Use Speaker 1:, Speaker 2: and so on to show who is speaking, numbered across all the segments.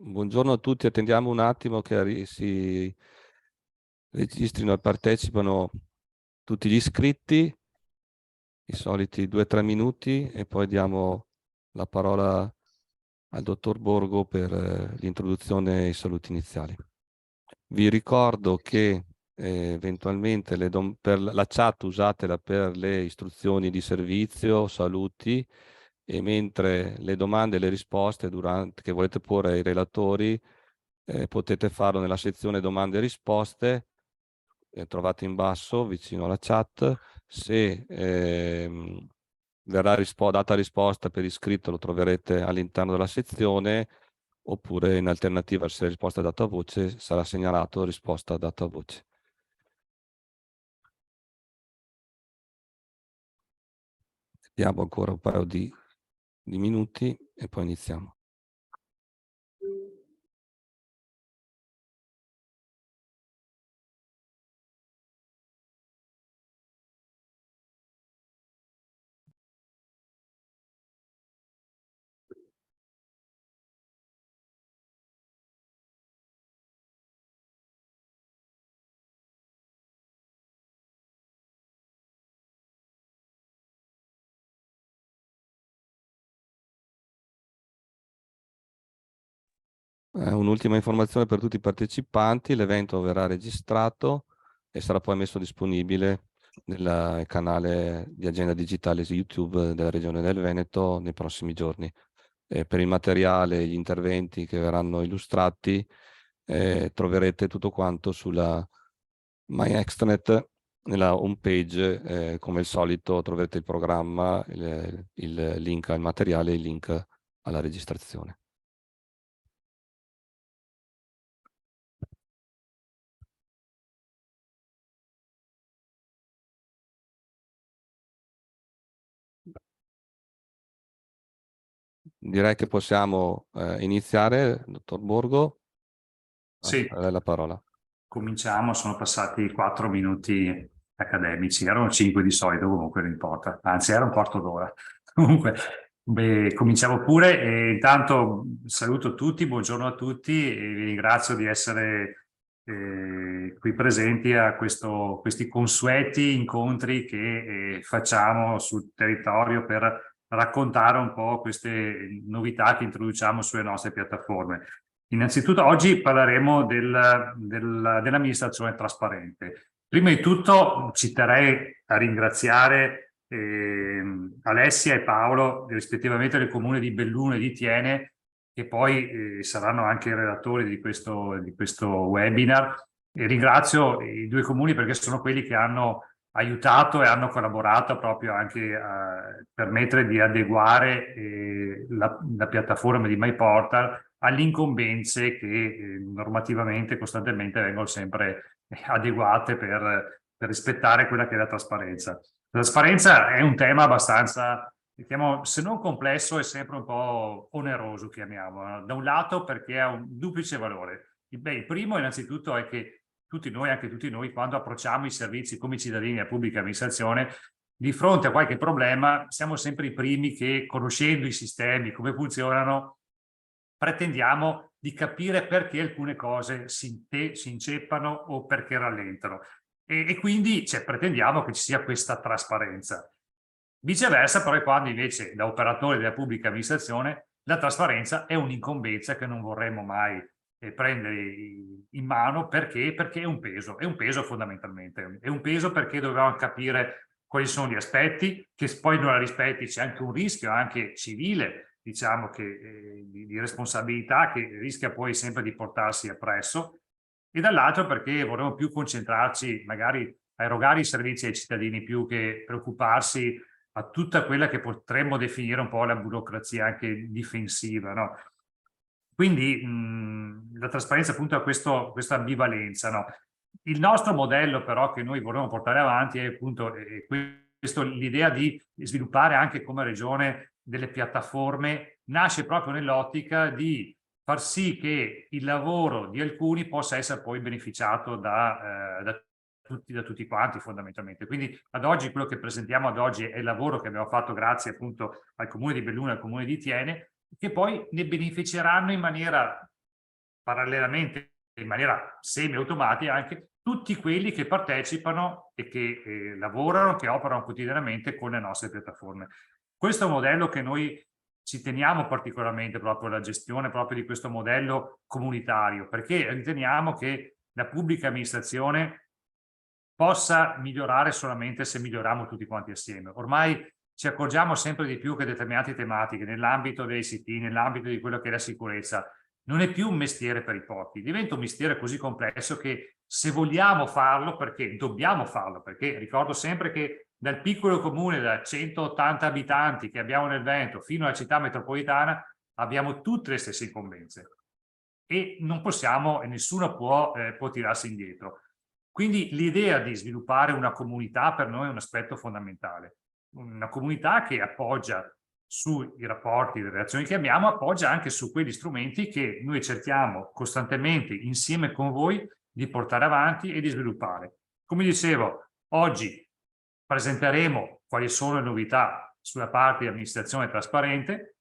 Speaker 1: Buongiorno a tutti, attendiamo un attimo che si registrino e partecipano tutti gli iscritti, i soliti 2-3 minuti, e poi diamo la parola al dottor Borgo per l'introduzione e i saluti iniziali. Vi ricordo che eventualmente per la chat usatela per le istruzioni di servizio, saluti, e mentre le domande e le risposte che volete porre ai relatori potete farlo nella sezione domande e risposte, trovate in basso vicino alla chat. Se verrà data risposta per iscritto, lo troverete all'interno della sezione, oppure in alternativa, se la risposta è data a voce, sarà segnalato risposta data a voce. Diamo ancora un paio di minuti e poi iniziamo. Un'ultima informazione per tutti i partecipanti: l'evento verrà registrato e sarà poi messo disponibile nel canale di Agenda Digitale su YouTube della Regione del Veneto nei prossimi giorni. Per il materiale e gli interventi che verranno illustrati troverete tutto quanto sulla MyExtranet, nella home page. Come al solito troverete il programma, il link al materiale e il link alla registrazione. Direi che possiamo iniziare, dottor Borgo.
Speaker 2: Sì,
Speaker 1: A lei la parola.
Speaker 2: cominciamo, sono passati 4 minuti accademici, erano 5 di solito, comunque non importa, anzi era un quarto d'ora. Comunque, beh, cominciamo pure e intanto saluto tutti, buongiorno a tutti e vi ringrazio di essere qui presenti a questi consueti incontri che facciamo sul territorio per raccontare un po' queste novità che introduciamo sulle nostre piattaforme. Innanzitutto oggi parleremo dell'amministrazione trasparente. Prima di tutto ci terrei a ringraziare Alessia e Paolo, rispettivamente del comune di Belluno e di Thiene, che poi saranno anche i relatori di questo webinar. E ringrazio i due comuni perché sono quelli che hanno aiutato e hanno collaborato proprio anche a permettere di adeguare la piattaforma di MyPortal alle incombenze che normativamente costantemente vengono sempre adeguate per rispettare quella che è la trasparenza. La trasparenza è un tema abbastanza, diciamo, se non complesso, è sempre un po' oneroso, chiamiamolo. Da un lato perché ha un duplice valore. Il primo innanzitutto è che tutti noi, anche tutti noi, quando approcciamo i servizi come cittadini a pubblica amministrazione, di fronte a qualche problema siamo sempre i primi che, conoscendo i sistemi, come funzionano, pretendiamo di capire perché alcune cose si inceppano o perché rallentano. E quindi pretendiamo che ci sia questa trasparenza. Viceversa, però, quando invece da operatori della pubblica amministrazione la trasparenza è un'incombenza che non vorremmo mai prendere in mano perché è un peso fondamentalmente, è un peso perché dobbiamo capire quali sono gli aspetti, che poi non la rispetti c'è anche un rischio anche civile, diciamo che di responsabilità che rischia poi sempre di portarsi appresso, e dall'altro perché vorremmo più concentrarci magari a erogare i servizi ai cittadini più che preoccuparsi a tutta quella che potremmo definire un po' la burocrazia anche difensiva, no? Quindi la trasparenza appunto ha questa ambivalenza, no? Il nostro modello però che noi vorremmo portare avanti è appunto l'idea di sviluppare anche come regione delle piattaforme, nasce proprio nell'ottica di far sì che il lavoro di alcuni possa essere poi beneficiato da tutti quanti fondamentalmente. Quindi ad oggi quello che presentiamo ad oggi è il lavoro che abbiamo fatto grazie appunto al comune di Belluno e al comune di Thiene, che poi ne beneficeranno in maniera parallelamente, in maniera semi-automatica anche, tutti quelli che partecipano e che lavorano, che operano quotidianamente con le nostre piattaforme. Questo è un modello che noi ci teniamo particolarmente, proprio alla gestione proprio di questo modello comunitario, perché riteniamo che la pubblica amministrazione possa migliorare solamente se miglioriamo tutti quanti assieme. Ormai ci accorgiamo sempre di più che determinate tematiche nell'ambito dei ICT, nell'ambito di quello che è la sicurezza, non è più un mestiere per i pochi, diventa un mestiere così complesso che se vogliamo farlo, perché dobbiamo farlo, perché ricordo sempre che dal piccolo comune da 180 abitanti che abbiamo nel Veneto fino alla città metropolitana abbiamo tutte le stesse incombenze e non possiamo e nessuno può tirarsi indietro. Quindi l'idea di sviluppare una comunità per noi è un aspetto fondamentale, una comunità che appoggia sui rapporti, le relazioni che abbiamo, appoggia anche su quegli strumenti che noi cerchiamo costantemente insieme con voi di portare avanti e di sviluppare. Come dicevo, oggi presenteremo quali sono le novità sulla parte di amministrazione trasparente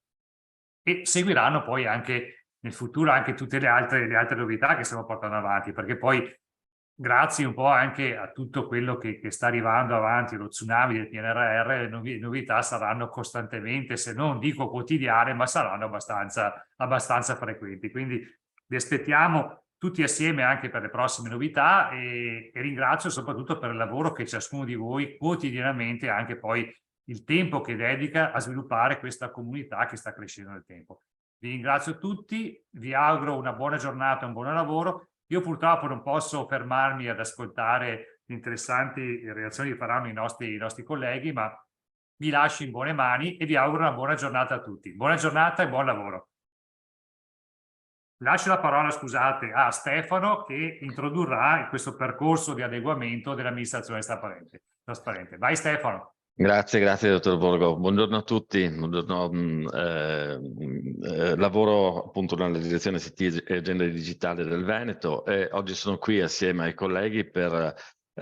Speaker 2: e seguiranno poi anche nel futuro anche tutte le altre novità che stiamo portando avanti, perché poi grazie un po' anche a tutto quello che sta arrivando avanti, lo tsunami del PNRR, le novità saranno costantemente, se non dico quotidiane, ma saranno abbastanza frequenti. Quindi vi aspettiamo tutti assieme anche per le prossime novità e ringrazio soprattutto per il lavoro che ciascuno di voi quotidianamente, anche poi il tempo che dedica a sviluppare questa comunità che sta crescendo nel tempo. Vi ringrazio tutti, vi auguro una buona giornata e un buon lavoro. Io purtroppo non posso fermarmi ad ascoltare le interessanti reazioni che faranno i nostri colleghi, ma vi lascio in buone mani e vi auguro una buona giornata a tutti. Buona giornata e buon lavoro. Lascio la parola, scusate, a Stefano che introdurrà questo percorso di adeguamento dell'amministrazione trasparente. Vai Stefano.
Speaker 3: Grazie dottor Borgo. Buongiorno a tutti. Buongiorno, lavoro appunto nella direzione ICT e agenda digitale del Veneto e oggi sono qui assieme ai colleghi per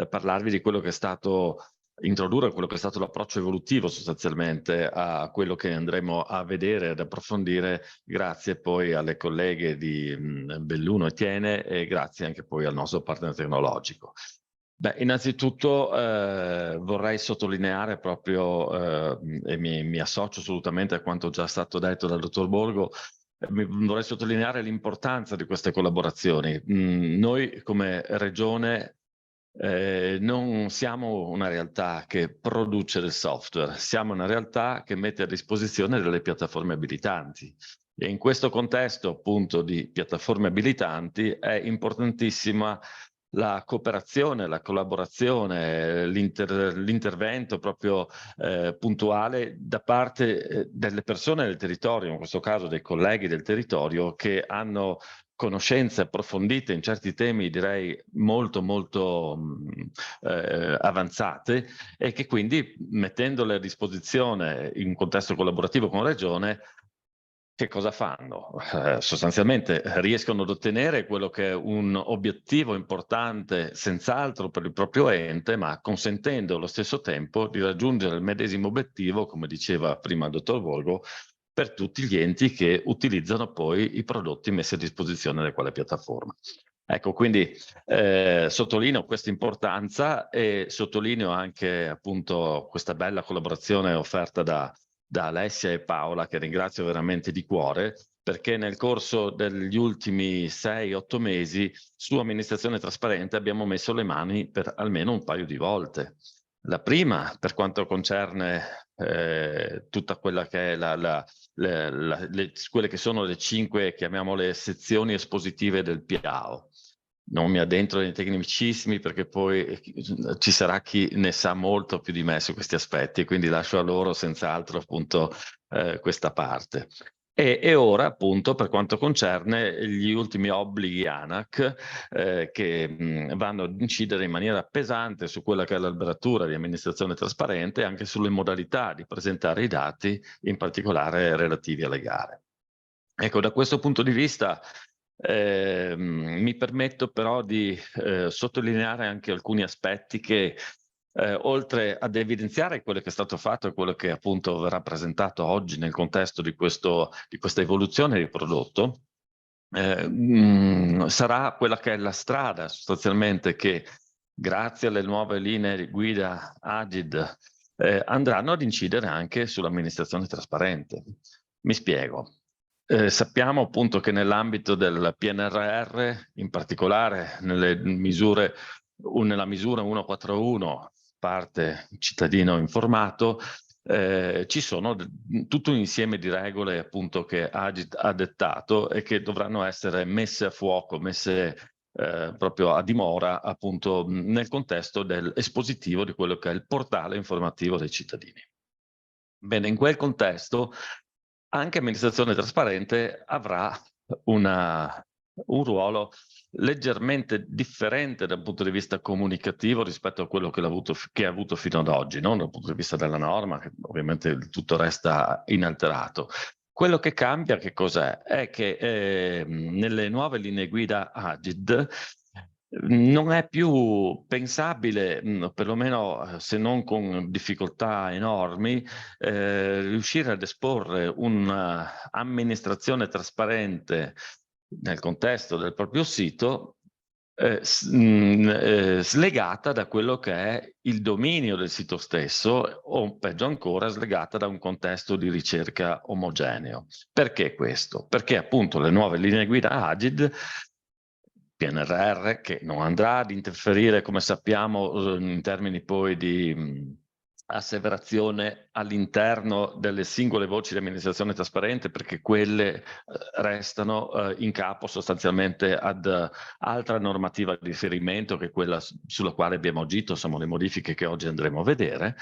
Speaker 3: parlarvi di quello che è stato introdurre quello che è stato l'approccio evolutivo sostanzialmente a quello che andremo a vedere ed approfondire grazie poi alle colleghe di Belluno e Tiene e grazie anche poi al nostro partner tecnologico. Beh, innanzitutto vorrei sottolineare proprio, e mi associo assolutamente a quanto già stato detto dal dottor Borgo, vorrei sottolineare l'importanza di queste collaborazioni. Noi come Regione non siamo una realtà che produce del software, siamo una realtà che mette a disposizione delle piattaforme abilitanti. E in questo contesto appunto di piattaforme abilitanti è importantissima la cooperazione, la collaborazione, l'intervento proprio puntuale da parte delle persone del territorio, in questo caso dei colleghi del territorio che hanno conoscenze approfondite in certi temi direi molto avanzate e che quindi mettendole a disposizione in un contesto collaborativo con la Regione che cosa fanno? Sostanzialmente riescono ad ottenere quello che è un obiettivo importante senz'altro per il proprio ente, ma consentendo allo stesso tempo di raggiungere il medesimo obiettivo, come diceva prima il dottor Volgo, per tutti gli enti che utilizzano poi i prodotti messi a disposizione da quella piattaforma. Ecco, quindi sottolineo questa importanza e sottolineo anche appunto questa bella collaborazione offerta da Alessia e Paola, che ringrazio veramente di cuore, perché nel corso degli ultimi 6-8 mesi su amministrazione trasparente abbiamo messo le mani per almeno un paio di volte. La prima per quanto concerne tutta quella che è quelle che sono le 5, chiamiamole, sezioni espositive del PIAO. Non mi addentro nei tecnicismi perché poi ci sarà chi ne sa molto più di me su questi aspetti, quindi lascio a loro senz'altro appunto questa parte. E ora appunto per quanto concerne gli ultimi obblighi ANAC che vanno ad incidere in maniera pesante su quella che è l'alberatura di amministrazione trasparente e anche sulle modalità di presentare i dati, in particolare relativi alle gare. Ecco, da questo punto di vista mi permetto però di sottolineare anche alcuni aspetti che oltre ad evidenziare quello che è stato fatto e quello che appunto verrà presentato oggi nel contesto di questa evoluzione di prodotto, sarà quella che è la strada sostanzialmente che, grazie alle nuove linee guida Agid, andranno ad incidere anche sull'amministrazione trasparente. Mi spiego. Sappiamo appunto che nell'ambito del PNRR, in particolare nella misura 141, parte cittadino informato, ci sono tutto un insieme di regole appunto che Agid ha dettato e che dovranno essere messe a fuoco, messe proprio a dimora appunto nel contesto espositivo di quello che è il portale informativo dei cittadini. Bene, in quel contesto anche amministrazione trasparente avrà un ruolo leggermente differente dal punto di vista comunicativo rispetto a quello che ha avuto fino ad oggi, non dal punto di vista della norma, che ovviamente tutto resta inalterato. Quello che cambia che cos'è? È che nelle nuove linee guida Agid non è più pensabile, perlomeno se non con difficoltà enormi, riuscire ad esporre un'amministrazione trasparente nel contesto del proprio sito slegata da quello che è il dominio del sito stesso o peggio ancora slegata da un contesto di ricerca omogeneo. Perché questo? Perché appunto le nuove linee guida Agid, PNRR, che non andrà ad interferire, come sappiamo, in termini poi di asseverazione all'interno delle singole voci di amministrazione trasparente, perché quelle restano in capo sostanzialmente ad altra normativa di riferimento, che è quella sulla quale abbiamo agito, sono le modifiche che oggi andremo a vedere.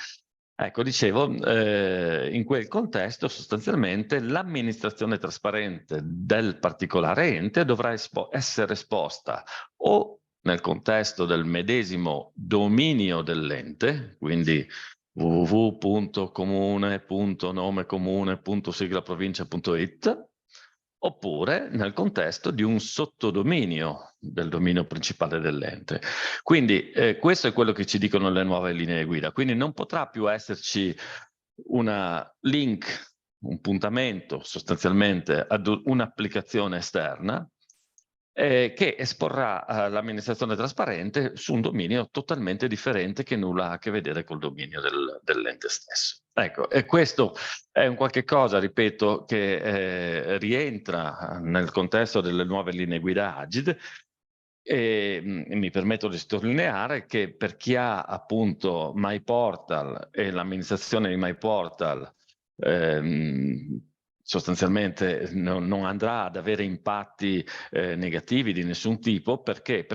Speaker 3: Ecco, dicevo, in quel contesto sostanzialmente l'amministrazione trasparente del particolare ente dovrà essere esposta o nel contesto del medesimo dominio dell'ente, quindi www.comune.nomecomune.siglaprovincia.it, oppure nel contesto di un sottodominio del dominio principale dell'ente. Quindi questo è quello che ci dicono le nuove linee guida. Quindi non potrà più esserci una link, un puntamento sostanzialmente ad un'applicazione esterna che esporrà l'amministrazione trasparente su un dominio totalmente differente che nulla ha a che vedere col dominio dell'ente stesso. Ecco, e questo è un qualche cosa, ripeto, che rientra nel contesto delle nuove linee guida Agid e mi permetto di sottolineare che per chi ha appunto MyPortal e l'amministrazione di MyPortal sostanzialmente non andrà ad avere impatti negativi di nessun tipo, perché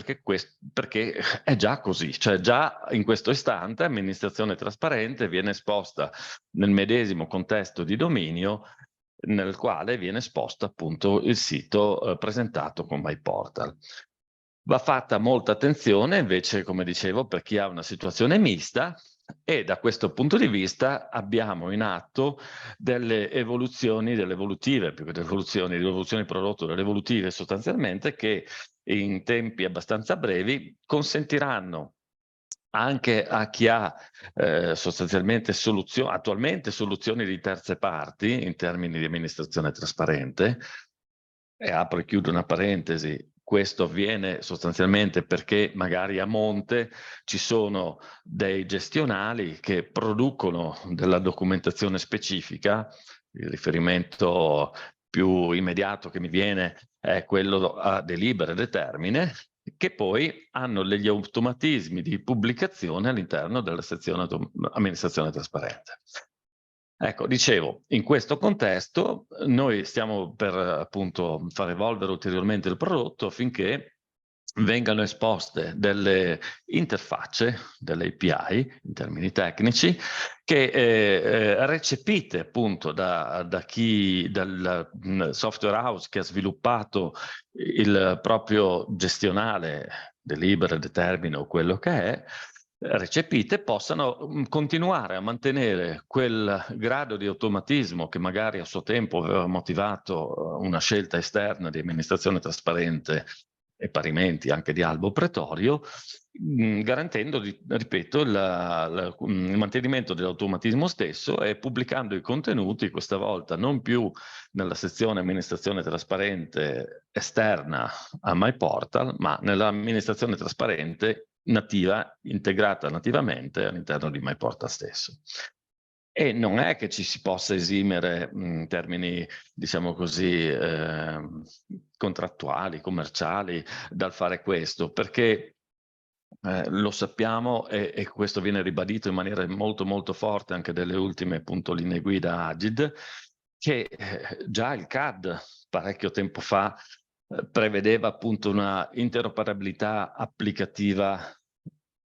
Speaker 3: è già così, cioè già in questo istante amministrazione trasparente viene esposta nel medesimo contesto di dominio nel quale viene esposto appunto il sito presentato con MyPortal. Va fatta molta attenzione invece, come dicevo, per chi ha una situazione mista, e da questo punto di vista abbiamo in atto delle evoluzioni, delle evolutive, più che delle evoluzioni prodotto, delle evolutive sostanzialmente, che in tempi abbastanza brevi consentiranno anche a chi ha sostanzialmente attualmente soluzioni di terze parti in termini di amministrazione trasparente, e apro e chiudo una parentesi, questo avviene sostanzialmente perché magari a monte ci sono dei gestionali che producono della documentazione specifica. Il riferimento più immediato che mi viene è quello a delibere e termine, che poi hanno degli automatismi di pubblicazione all'interno della sezione amministrazione trasparente. Ecco, dicevo, in questo contesto noi stiamo per appunto far evolvere ulteriormente il prodotto affinché vengano esposte delle interfacce, delle API in termini tecnici, che recepite appunto dal software house che ha sviluppato il proprio gestionale, delibera, determina o quello che è, recepite, possano continuare a mantenere quel grado di automatismo che magari a suo tempo aveva motivato una scelta esterna di amministrazione trasparente e parimenti anche di Albo Pretorio, garantendo, ripeto, il mantenimento dell'automatismo stesso e pubblicando i contenuti, questa volta non più nella sezione amministrazione trasparente esterna a MyPortal, ma nell'amministrazione trasparente nativa, integrata nativamente all'interno di MyPortal stesso. E non è che ci si possa esimere in termini, diciamo così, contrattuali, commerciali, dal fare questo, perché lo sappiamo e questo viene ribadito in maniera molto molto forte anche delle ultime appunto linee guida Agid, che già il CAD parecchio tempo fa prevedeva appunto una interoperabilità applicativa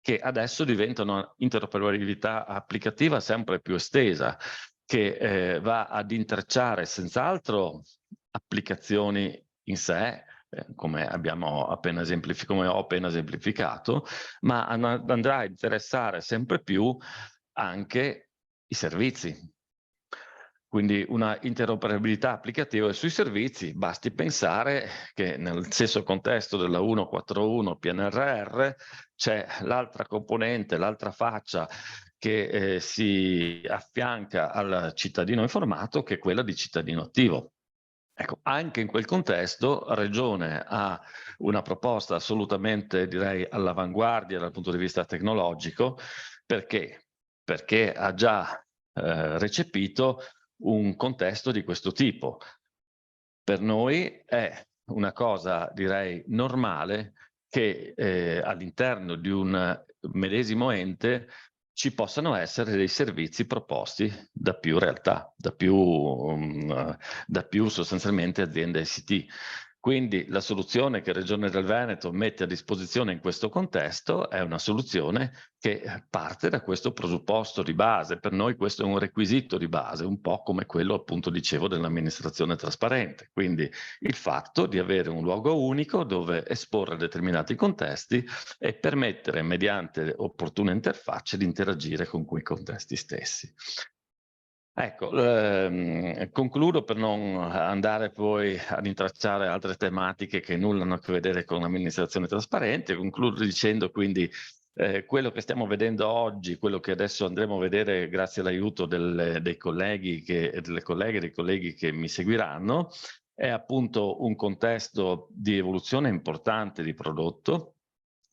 Speaker 3: che adesso diventa una interoperabilità applicativa sempre più estesa, che va ad intrecciare senz'altro applicazioni in sé, come ho appena esemplificato, ma andrà a interessare sempre più anche i servizi. Quindi una interoperabilità applicativa sui servizi, basti pensare che nel stesso contesto della 141 PNRR c'è l'altra componente, l'altra faccia che si affianca al cittadino informato, che è quella di cittadino attivo. Ecco, anche in quel contesto la Regione ha una proposta assolutamente, direi, all'avanguardia dal punto di vista tecnologico. Perché? Perché ha già recepito un contesto di questo tipo. Per noi è una cosa, direi, normale che all'interno di un medesimo ente ci possano essere dei servizi proposti da più realtà, da più sostanzialmente aziende ICT. Quindi la soluzione che Regione del Veneto mette a disposizione in questo contesto è una soluzione che parte da questo presupposto di base. Per noi questo è un requisito di base, un po' come quello, appunto, dicevo, dell'amministrazione trasparente. Quindi il fatto di avere un luogo unico dove esporre determinati contesti e permettere, mediante opportune interfacce, di interagire con quei contesti stessi. Ecco, concludo per non andare poi ad intralciare altre tematiche che nulla hanno a che vedere con l'amministrazione trasparente. Concludo dicendo quindi quello che stiamo vedendo oggi, quello che adesso andremo a vedere grazie all'aiuto dei colleghi delle colleghe e dei colleghi che mi seguiranno, è appunto un contesto di evoluzione importante di prodotto,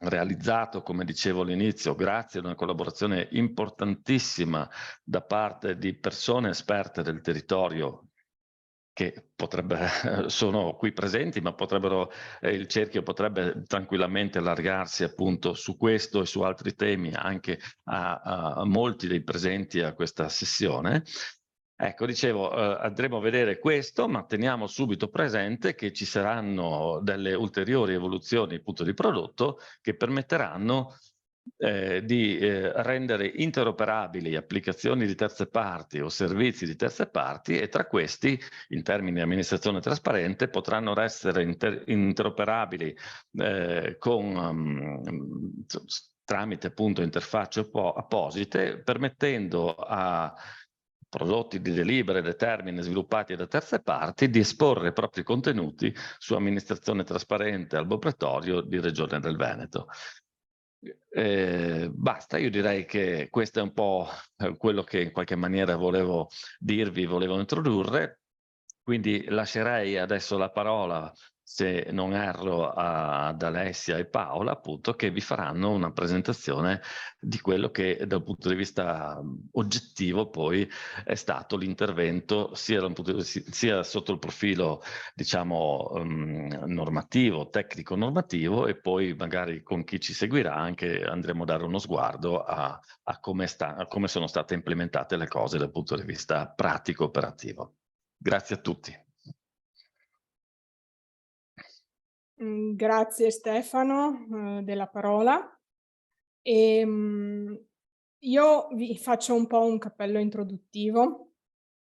Speaker 3: realizzato, come dicevo all'inizio, grazie ad una collaborazione importantissima da parte di persone esperte del territorio che sono qui presenti, ma il cerchio potrebbe tranquillamente allargarsi appunto su questo e su altri temi anche a molti dei presenti a questa sessione. Ecco, dicevo, andremo a vedere questo, ma teniamo subito presente che ci saranno delle ulteriori evoluzioni appunto di prodotto che permetteranno di rendere interoperabili applicazioni di terze parti o servizi di terze parti, e tra questi, in termini di amministrazione trasparente, potranno essere interoperabili tramite appunto interfacce apposite, permettendo a prodotti di delibere, determine sviluppati da terze parti di esporre i propri contenuti su amministrazione trasparente Albo Pretorio di Regione del Veneto. Basta, io direi che questo è un po' quello che in qualche maniera volevo dirvi, volevo introdurre, quindi lascerei adesso la parola, se non erro, ad Alessia e Paola, appunto, che vi faranno una presentazione di quello che dal punto di vista oggettivo poi è stato l'intervento sia sotto il profilo, diciamo, normativo, tecnico-normativo, e poi magari con chi ci seguirà anche andremo a dare uno sguardo a come sono state implementate le cose dal punto di vista pratico-operativo. Grazie a tutti.
Speaker 4: Grazie Stefano della parola. Io vi faccio un po' un cappello introduttivo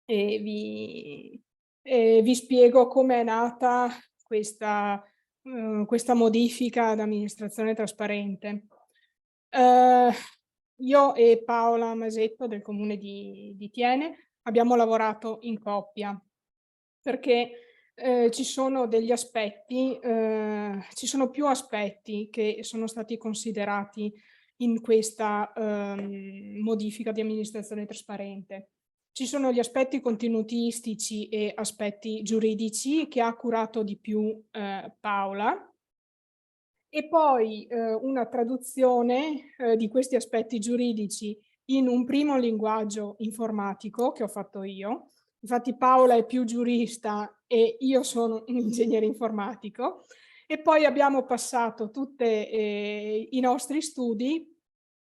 Speaker 4: e vi spiego come è nata questa modifica ad amministrazione trasparente. Io e Paola Masetto del comune di Thiene abbiamo lavorato in coppia, perché ci sono degli aspetti, ci sono più aspetti che sono stati considerati in questa modifica di amministrazione trasparente. Ci sono gli aspetti contenutistici e aspetti giuridici che ha curato di più Paola, e poi una traduzione di questi aspetti giuridici in un primo linguaggio informatico che ho fatto io. Infatti Paola è più giurista e io sono un ingegnere informatico, e poi abbiamo passato tutti i nostri studi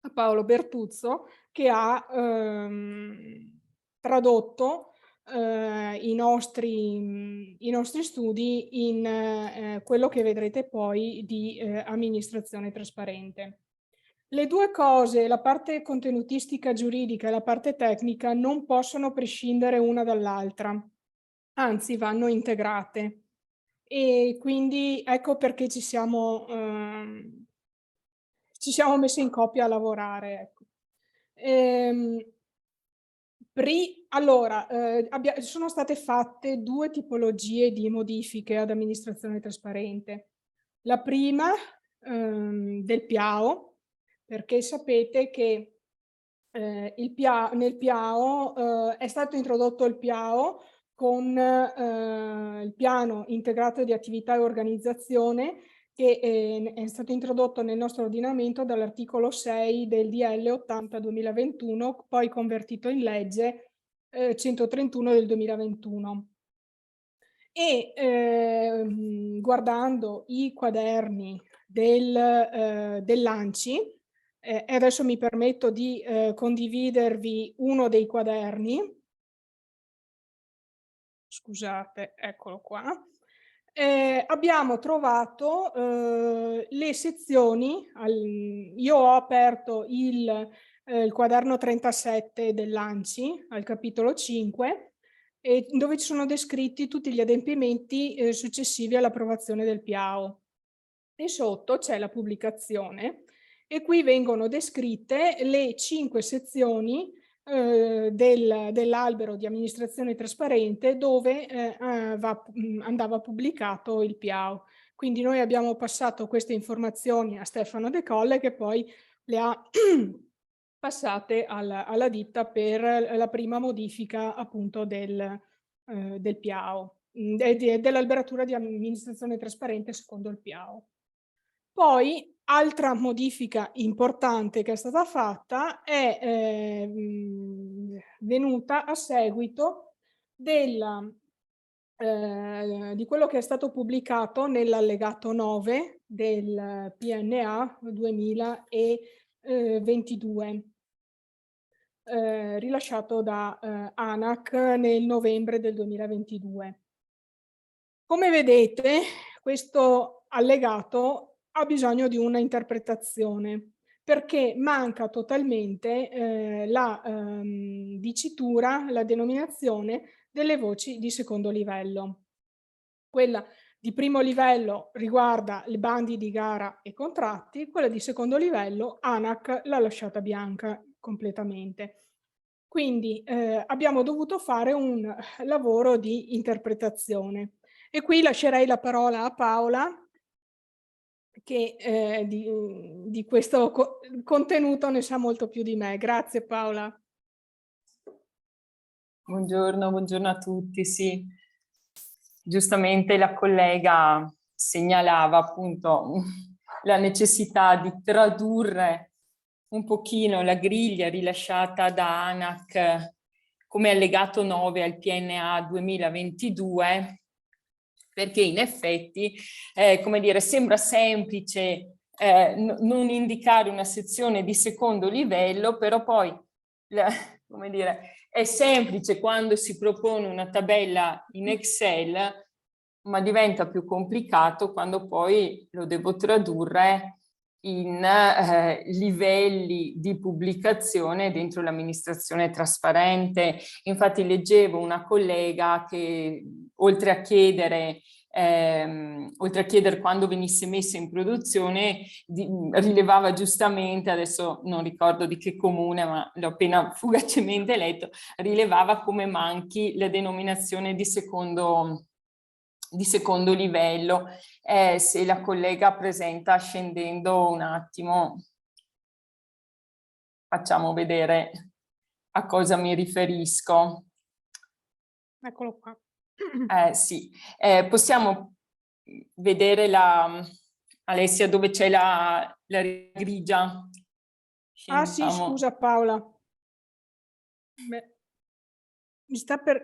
Speaker 4: a Paolo Bertuzzo, che ha tradotto i nostri studi in quello che vedrete poi di amministrazione trasparente. Le due cose, la parte contenutistica giuridica e la parte tecnica, non possono prescindere una dall'altra, anzi vanno integrate. E quindi ecco perché ci siamo messi in coppia a lavorare. Ecco. Allora, sono state fatte due tipologie di modifiche ad amministrazione trasparente. La prima del PIAO, perché sapete che nel PIAO è stato introdotto il PIAO con il piano integrato di attività e organizzazione, che è stato introdotto nel nostro ordinamento dall'articolo 6 del DL 80/2021, poi convertito in legge 131 del 2021. E guardando i quaderni dell'ANCI, e adesso mi permetto di condividervi uno dei quaderni. Scusate, eccolo qua. Abbiamo trovato le sezioni, io ho aperto il quaderno 37 dell'ANCI al capitolo 5, dove ci sono descritti tutti gli adempimenti successivi all'approvazione del PIAO. E sotto c'è la pubblicazione, e qui vengono descritte le 5 sezioni dell'albero di amministrazione trasparente dove andava pubblicato il PIAO. Quindi noi abbiamo passato queste informazioni a Stefano De Colle, che poi le ha passate alla ditta per la prima modifica appunto del PIAO, dell'alberatura di amministrazione trasparente secondo il PIAO. Poi, altra modifica importante che è stata fatta è venuta a seguito di quello che è stato pubblicato nell'allegato 9 del PNA 2022, rilasciato da ANAC nel novembre del 2022. Come vedete, questo allegato ha bisogno di una interpretazione, perché manca totalmente la dicitura, la denominazione delle voci di secondo livello. Quella di primo livello riguarda i bandi di gara e contratti, quella di secondo livello ANAC l'ha lasciata bianca completamente. Quindi abbiamo dovuto fare un lavoro di interpretazione. E qui lascerei la parola a Paola, che di questo contenuto ne sa molto più di me. Grazie Paola.
Speaker 5: Buongiorno a tutti. Sì, giustamente la collega segnalava appunto la necessità di tradurre un pochino la griglia rilasciata da ANAC come allegato 9 al PNA 2022, perché in effetti, come dire, sembra semplice non indicare una sezione di secondo livello, però poi, come dire, è semplice quando si propone una tabella in Excel, ma diventa più complicato quando poi lo devo tradurre in livelli di pubblicazione dentro l'amministrazione trasparente. Infatti leggevo una collega che oltre a chiedere quando venisse messa in produzione, rilevava giustamente, adesso non ricordo di che comune, ma l'ho appena fugacemente letto, rilevava come manchi la denominazione di secondo di secondo livello. Se la collega presenta scendendo un attimo, facciamo vedere a cosa mi riferisco.
Speaker 4: Eccolo qua.
Speaker 5: Sì, possiamo vedere Alessia, dove c'è la grigia?
Speaker 4: Ah sì,
Speaker 5: Scendiamo.
Speaker 4: scusa Paola. Beh, mi sta per...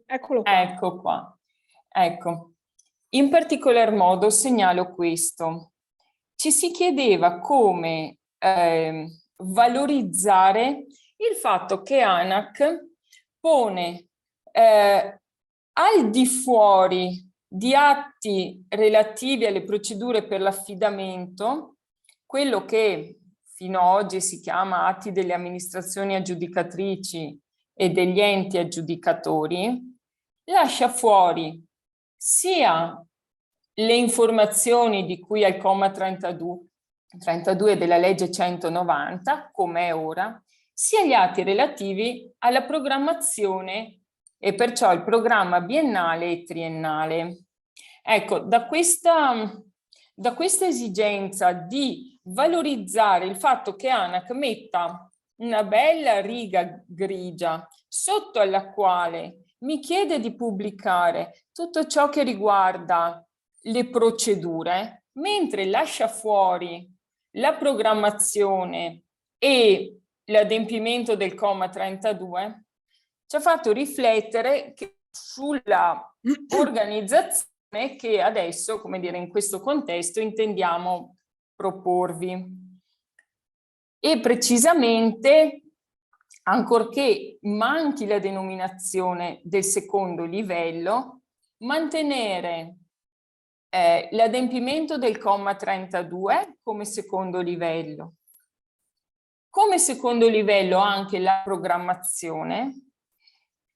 Speaker 4: eccolo qua.
Speaker 5: Ecco qua. Ecco. In particolar modo segnalo questo. Ci si chiedeva come valorizzare il fatto che ANAC pone al di fuori di atti relativi alle procedure per l'affidamento, quello che fino ad oggi si chiama atti delle amministrazioni aggiudicatrici e degli enti aggiudicatori, lascia fuori sia le informazioni di cui al comma 32 della legge 190, come è ora, sia gli atti relativi alla programmazione e perciò il programma biennale e triennale. Ecco, da questa esigenza di valorizzare il fatto che ANAC metta una bella riga grigia sotto alla quale mi chiede di pubblicare tutto ciò che riguarda le procedure, mentre lascia fuori la programmazione e l'adempimento del comma 32, ci ha fatto riflettere sulla organizzazione che adesso, come dire, in questo contesto intendiamo proporvi. E precisamente, ancorché manchi la denominazione del secondo livello, mantenere l'adempimento del comma 32 come secondo livello. Come secondo livello anche la programmazione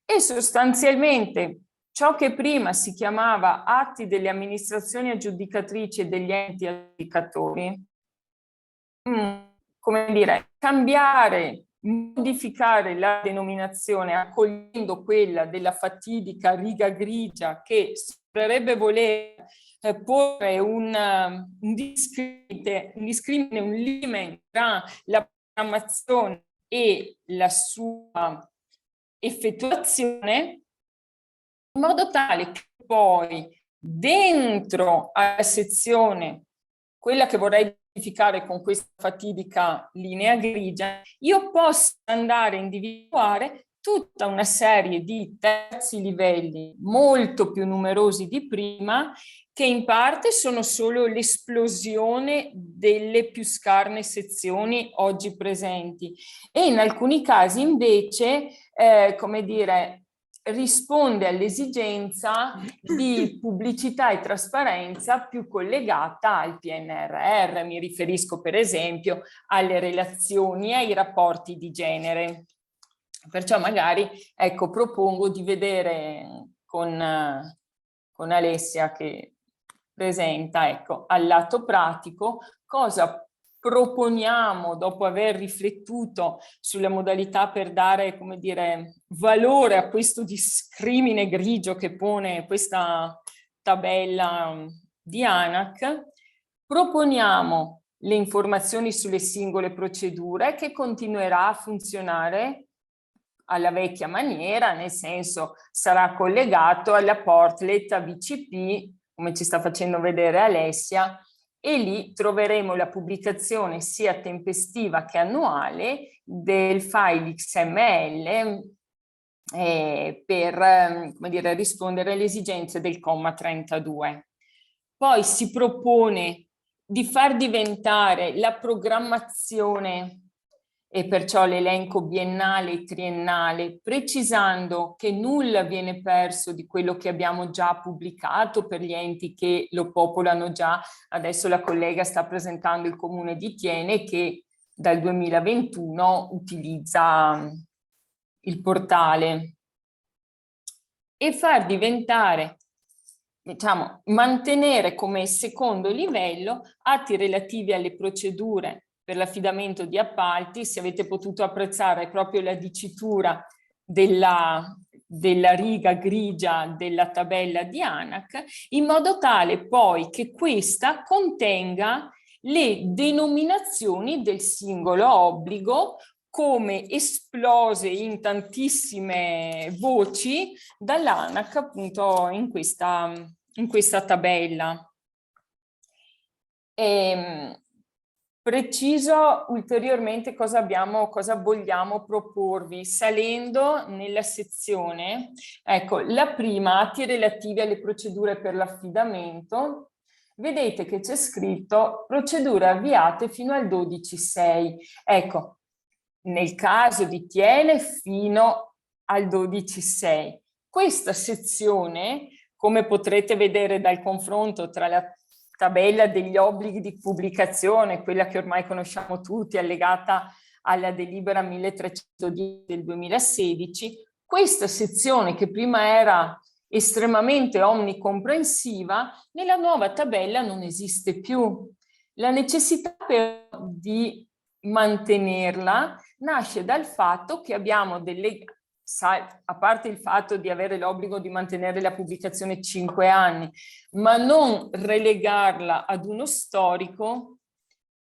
Speaker 5: e sostanzialmente ciò che prima si chiamava atti delle amministrazioni aggiudicatrici e degli enti aggiudicatori, come dire, cambiare, modificare la denominazione accogliendo quella della fatidica riga grigia che sembrerebbe voler porre un discrimine, un limite tra la programmazione e la sua effettuazione, in modo tale che poi dentro alla sezione, quella che vorrei identificare con questa fatidica linea grigia, io posso andare a individuare tutta una serie di terzi livelli molto più numerosi di prima, che in parte sono solo l'esplosione delle più scarne sezioni oggi presenti e in alcuni casi invece, come dire, risponde all'esigenza di pubblicità e trasparenza più collegata al PNRR. Mi riferisco per esempio alle relazioni e ai rapporti di genere. Perciò magari, ecco, propongo di vedere con Alessia che presenta, ecco, al lato pratico cosa proponiamo dopo aver riflettuto sulle modalità per dare, come dire, valore a questo discrimine grigio che pone questa tabella di ANAC. Proponiamo le informazioni sulle singole procedure che continuerà a funzionare alla vecchia maniera, nel senso sarà collegato alla portlet ABCP, come ci sta facendo vedere Alessia, e lì troveremo la pubblicazione sia tempestiva che annuale del file XML per come dire, rispondere alle esigenze del comma 32. Poi si propone di far diventare la programmazione e perciò l'elenco biennale e triennale, precisando che nulla viene perso di quello che abbiamo già pubblicato per gli enti che lo popolano già. Adesso la collega sta presentando il Comune di Thiene che dal 2021 utilizza il portale. E far diventare, diciamo, mantenere come secondo livello atti relativi alle procedure per l'affidamento di appalti. Se avete potuto apprezzare proprio la dicitura della riga grigia della tabella di ANAC, in modo tale poi che questa contenga le denominazioni del singolo obbligo, come esplose in tantissime voci dall'ANAC appunto in questa tabella. Preciso ulteriormente cosa vogliamo proporvi, salendo nella sezione, ecco, la prima, atti relativi alle procedure per l'affidamento. Vedete che c'è scritto procedure avviate fino al 12/6. Ecco, nel caso di Tiene fino al 12/6. Questa sezione, come potrete vedere dal confronto tra la tabella degli obblighi di pubblicazione, quella che ormai conosciamo tutti, allegata alla delibera 1310 del 2016, questa sezione che prima era estremamente omnicomprensiva, nella nuova tabella non esiste più. La necessità però di mantenerla nasce dal fatto che abbiamo a parte il fatto di avere l'obbligo di mantenere la pubblicazione 5 anni, ma non relegarla ad uno storico,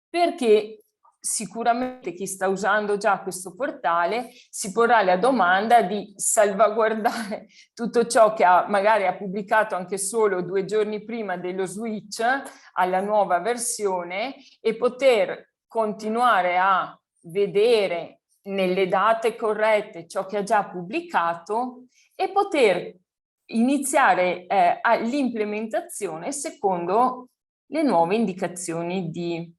Speaker 5: perché sicuramente chi sta usando già questo portale si porrà la domanda di salvaguardare tutto ciò che magari ha pubblicato anche solo 2 giorni prima dello switch alla nuova versione e poter continuare a vedere nelle date corrette ciò che ha già pubblicato e poter iniziare l'implementazione secondo le nuove indicazioni di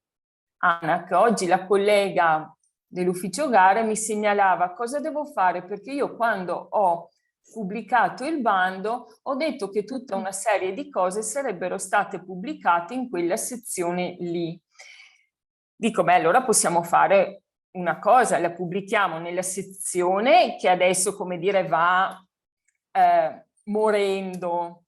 Speaker 5: ANAC. Oggi la collega dell'ufficio gare mi segnalava cosa devo fare, perché io quando ho pubblicato il bando ho detto che tutta una serie di cose sarebbero state pubblicate in quella sezione lì. Dico, beh, allora possiamo fare una cosa, la pubblichiamo nella sezione che adesso, come dire, va morendo,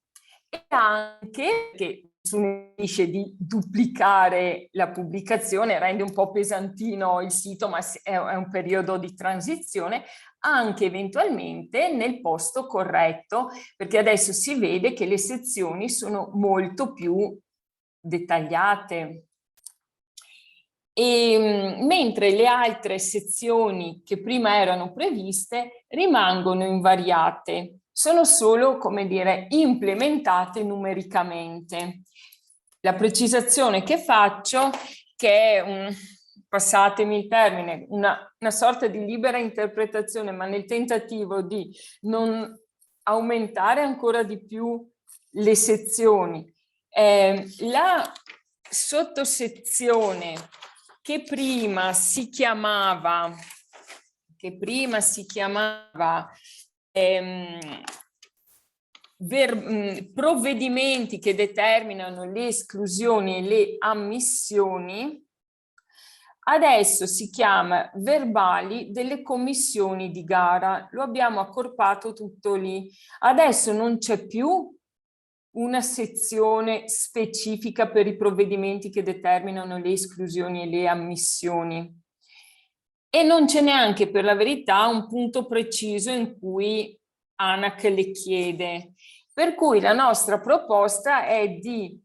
Speaker 5: e anche che finisce di duplicare la pubblicazione, rende un po' pesantino il sito, ma è un periodo di transizione, anche eventualmente nel posto corretto, perché adesso si vede che le sezioni sono molto più dettagliate. Mentre le altre sezioni che prima erano previste rimangono invariate, sono solo, come dire, implementate numericamente. La precisazione che faccio, che è passatemi il termine, una sorta di libera interpretazione, ma nel tentativo di non aumentare ancora di più le sezioni. La sottosezione che prima si chiamava provvedimenti che determinano le esclusioni e le ammissioni, adesso si chiama verbali delle commissioni di gara. Lo abbiamo accorpato tutto lì. Adesso non c'è più una sezione specifica per i provvedimenti che determinano le esclusioni e le ammissioni. E non c'è neanche, per la verità, un punto preciso in cui ANAC le chiede. Per cui la nostra proposta è di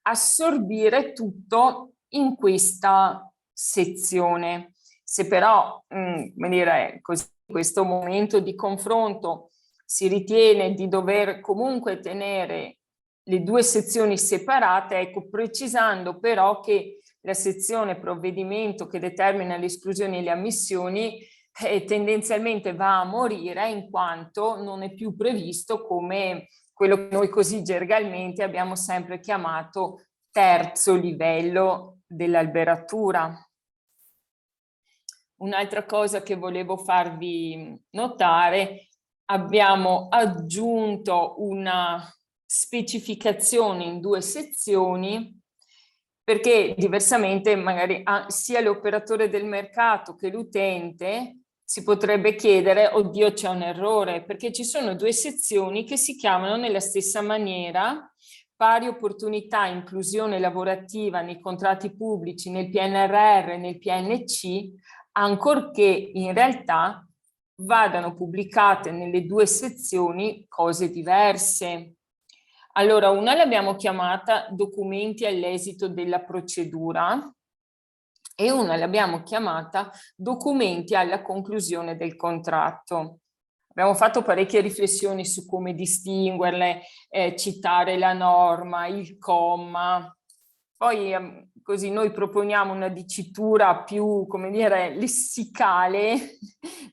Speaker 5: assorbire tutto in questa sezione. Se però, come dire, così, in questo momento di confronto si ritiene di dover comunque tenere le due sezioni separate, ecco, precisando però che la sezione provvedimento che determina le esclusioni e le ammissioni tendenzialmente va a morire, in quanto non è più previsto come quello che noi così gergalmente abbiamo sempre chiamato terzo livello dell'alberatura. Un'altra cosa che volevo farvi notare: abbiamo aggiunto una specificazione in 2 sezioni, perché diversamente magari sia l'operatore del mercato che l'utente si potrebbe chiedere, oddio, c'è un errore, perché ci sono 2 sezioni che si chiamano nella stessa maniera: pari opportunità e inclusione lavorativa nei contratti pubblici, nel PNRR e nel PNC, ancorché in realtà vadano pubblicate nelle due sezioni cose diverse. Allora, una l'abbiamo chiamata documenti all'esito della procedura e una l'abbiamo chiamata documenti alla conclusione del contratto. Abbiamo fatto parecchie riflessioni su come distinguerle, citare la norma, il comma. Poi così noi proponiamo una dicitura più, come dire, lessicale,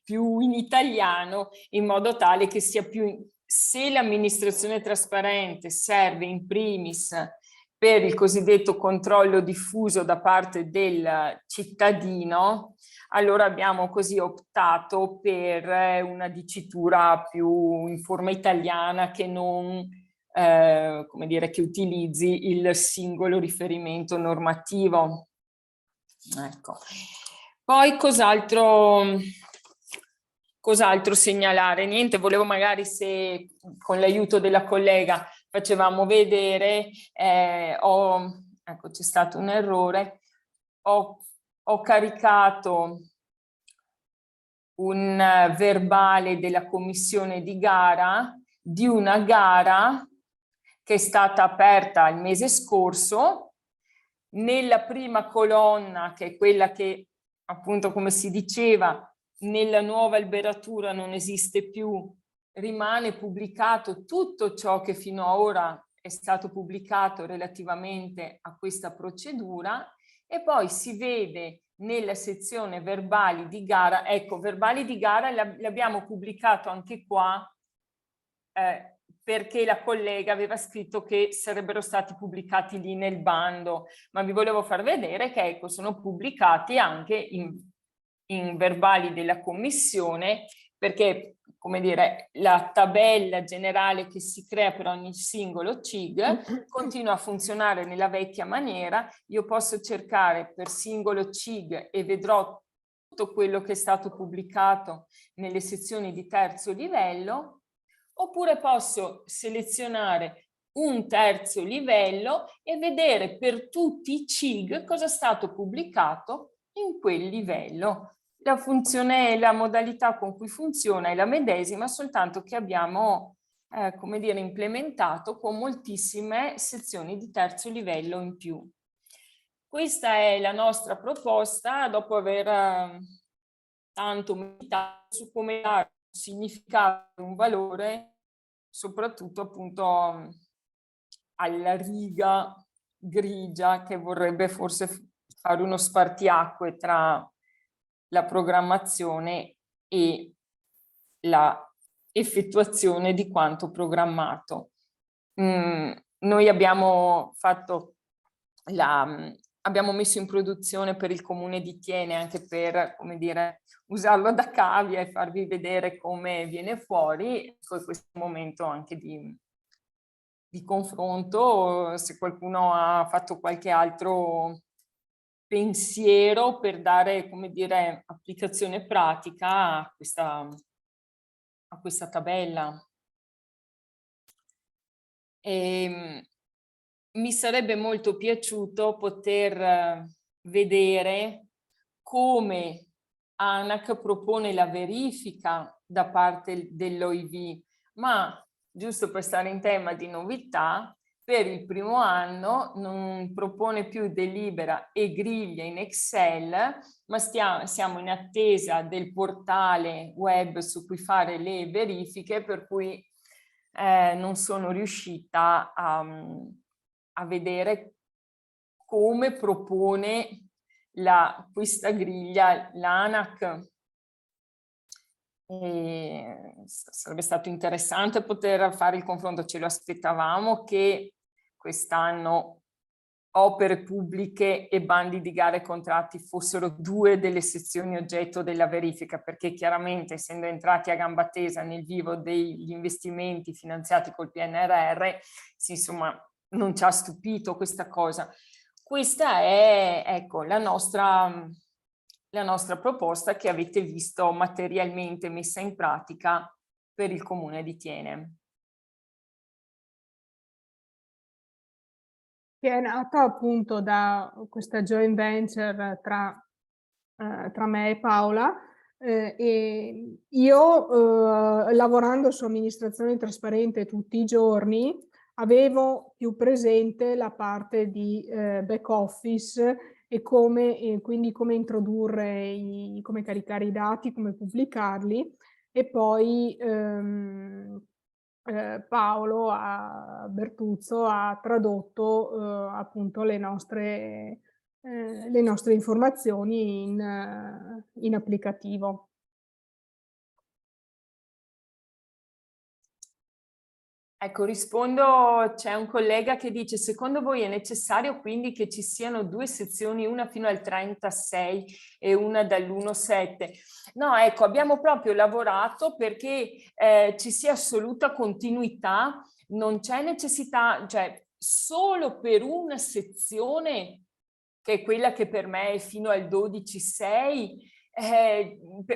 Speaker 5: più in italiano, in modo tale che sia più... Se l'amministrazione trasparente serve in primis per il cosiddetto controllo diffuso da parte del cittadino, allora abbiamo così optato per una dicitura più in forma italiana che non, come dire, che utilizzi il singolo riferimento normativo. Ecco. Poi cos'altro segnalare? Niente, volevo magari, se con l'aiuto della collega facevamo vedere, ecco, c'è stato un errore, ho caricato un verbale della commissione di gara di una gara che è stata aperta il mese scorso. Nella prima colonna, che è quella che appunto, come si diceva, nella nuova alberatura non esiste più, rimane pubblicato tutto ciò che fino ad ora è stato pubblicato relativamente a questa procedura, e poi si vede nella sezione verbali di gara, ecco, verbali di gara l'abbiamo pubblicato anche qua, perché la collega aveva scritto che sarebbero stati pubblicati lì nel bando, ma vi volevo far vedere che, ecco, sono pubblicati anche in verbali della commissione, perché, come dire, la tabella generale che si crea per ogni singolo CIG continua a funzionare nella vecchia maniera. Io posso cercare per singolo CIG e vedrò tutto quello che è stato pubblicato nelle sezioni di terzo livello, oppure posso selezionare un terzo livello e vedere per tutti i CIG cosa è stato pubblicato in quel livello. La funzione, la modalità con cui funziona è la medesima, soltanto che abbiamo, come dire, implementato con moltissime sezioni di terzo livello in più. Questa è la nostra proposta, dopo aver tanto meditato su come dare un significato, un valore, soprattutto appunto alla riga grigia che vorrebbe forse fare uno spartiacque tra la programmazione e la effettuazione di quanto programmato. Noi abbiamo fatto abbiamo messo in produzione per il Comune di Thiene, anche per, come dire, usarlo da cavia e farvi vedere come viene fuori. Ecco, questo momento anche di confronto, se qualcuno ha fatto qualche altro pensiero per dare, come dire, applicazione pratica a questa tabella. Mi sarebbe molto piaciuto poter vedere come ANAC propone la verifica da parte dell'OIV, ma giusto per stare in tema di novità, per il primo anno non propone più delibera e griglia in Excel, ma siamo in attesa del portale web su cui fare le verifiche, per cui non sono riuscita a vedere come propone questa griglia l'ANAC. Sarebbe stato interessante poter fare il confronto, ce lo aspettavamo che quest'anno opere pubbliche e bandi di gare e contratti fossero due delle sezioni oggetto della verifica, perché chiaramente, essendo entrati a gamba tesa nel vivo degli investimenti finanziati col PNRR, insomma, non ci ha stupito questa cosa. Questa è, ecco, la nostra proposta che avete visto materialmente messa in pratica per il Comune di Thiene.
Speaker 4: Che è nata appunto da questa joint venture tra me e Paola, E io, lavorando su amministrazione trasparente tutti i giorni, avevo più presente la parte di back office e quindi come introdurre, come caricare i dati, come pubblicarli, e poi Paolo Bertuzzo ha tradotto appunto le nostre informazioni in applicativo.
Speaker 5: Ecco, rispondo, c'è un collega che dice: secondo voi è necessario quindi che ci siano 2 sezioni, una fino al 36 e una dall'1-7? No, ecco, abbiamo proprio lavorato perché ci sia assoluta continuità, non c'è necessità, cioè solo per una sezione, che è quella che per me è fino al 12-6,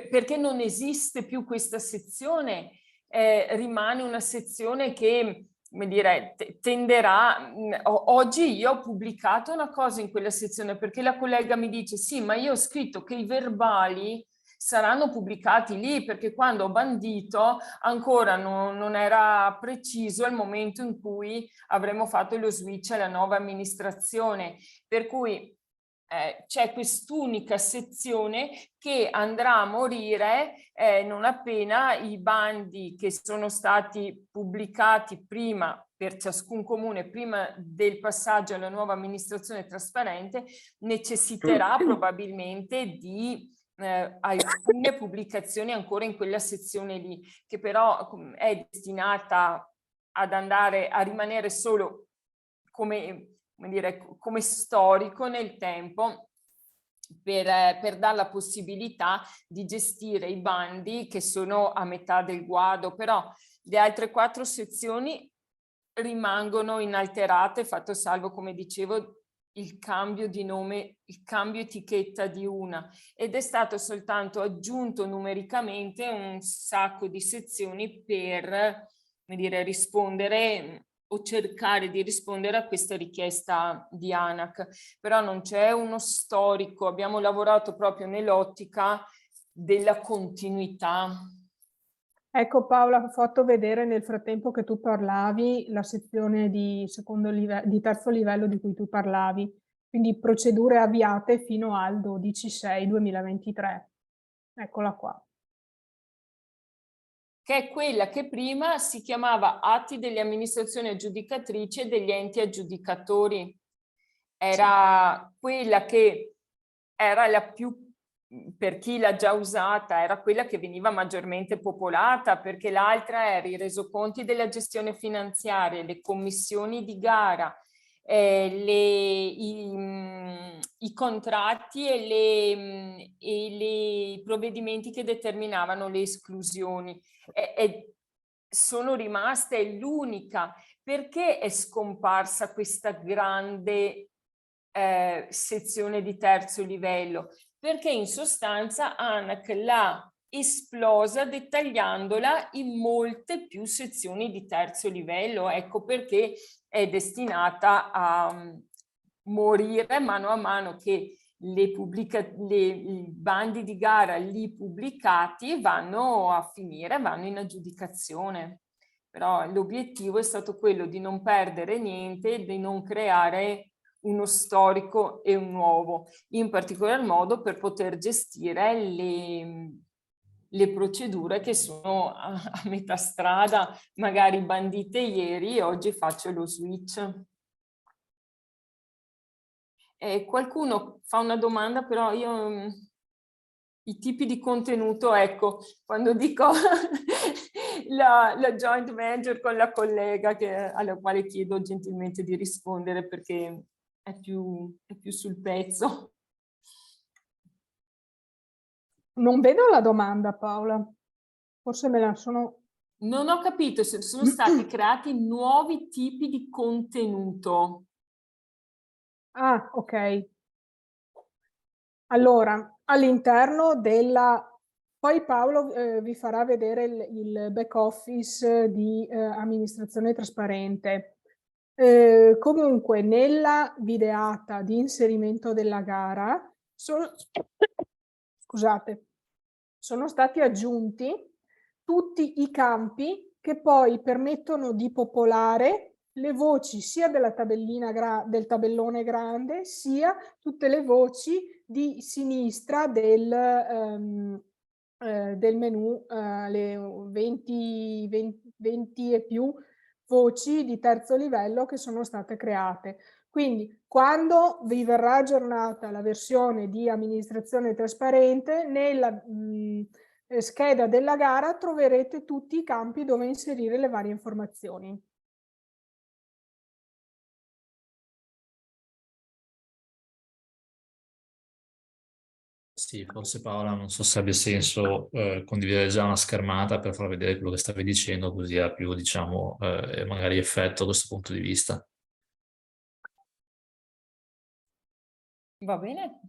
Speaker 5: perché non esiste più questa sezione. Rimane una sezione che, come dire, tenderà. Oggi io ho pubblicato una cosa in quella sezione perché la collega mi dice: sì, ma io ho scritto che i verbali saranno pubblicati lì, perché quando ho bandito ancora non era preciso il momento in cui avremmo fatto lo switch alla nuova amministrazione, per cui c'è quest'unica sezione che andrà a morire non appena i bandi che sono stati pubblicati prima per ciascun comune, prima del passaggio alla nuova amministrazione trasparente, necessiterà probabilmente di alcune pubblicazioni ancora in quella sezione lì, che però è destinata ad andare a rimanere solo come storico nel tempo, per dare la possibilità di gestire i bandi che sono a metà del guado, però le altre 4 sezioni rimangono inalterate, fatto salvo, come dicevo, il cambio di nome, il cambio etichetta di una, ed è stato soltanto aggiunto numericamente un sacco di sezioni per, come dire, rispondere o cercare di rispondere a questa richiesta di ANAC, però non c'è uno storico, abbiamo lavorato proprio nell'ottica della continuità.
Speaker 4: Ecco, Paola, ho fatto vedere nel frattempo che tu parlavi la sezione di terzo livello di cui tu parlavi, quindi procedure avviate fino al 12/6/2023. Eccola qua.
Speaker 5: Che è quella che prima si chiamava atti delle amministrazioni aggiudicatrici e degli enti aggiudicatori. Era quella che era la più, per chi l'ha già usata, era quella che veniva maggiormente popolata, perché l'altra era i resoconti della gestione finanziaria, le commissioni di gara, i contratti e i provvedimenti che determinavano le esclusioni. Sono rimaste, è l'unica. Perché è scomparsa questa grande sezione di terzo livello? Perché in sostanza ANAC l'ha esplosa dettagliandola in molte più sezioni di terzo livello. Ecco perché è destinata a morire mano a mano che i bandi di gara lì pubblicati vanno a finire, vanno in aggiudicazione. Però l'obiettivo è stato quello di non perdere niente, di non creare uno storico e un nuovo, in particolar modo per poter gestire le procedure che sono a metà strada, magari bandite ieri e oggi faccio lo switch. Qualcuno fa una domanda, però io i tipi di contenuto, ecco, quando dico la joint venture con la collega alla quale chiedo gentilmente di rispondere perché è più sul pezzo.
Speaker 4: Non vedo la domanda, Paola. Forse me la sono...
Speaker 5: Non ho capito se sono stati creati nuovi tipi di contenuto.
Speaker 4: Ah, ok. Allora, all'interno della... Poi Paolo vi farà vedere il back office di amministrazione trasparente. Comunque, nella videata di inserimento della gara, scusate, sono stati aggiunti tutti i campi che poi permettono di popolare le voci sia della tabellina del tabellone grande, sia tutte le voci di sinistra del menu, le 20 e più voci di terzo livello che sono state create. Quindi quando vi verrà aggiornata la versione di amministrazione trasparente, nella scheda della gara troverete tutti i campi dove inserire le varie informazioni.
Speaker 6: Sì, forse Paola, non so se abbia senso condividere già una schermata per far vedere quello che stavi dicendo, così ha più, diciamo, magari effetto da questo punto di vista.
Speaker 5: Va bene.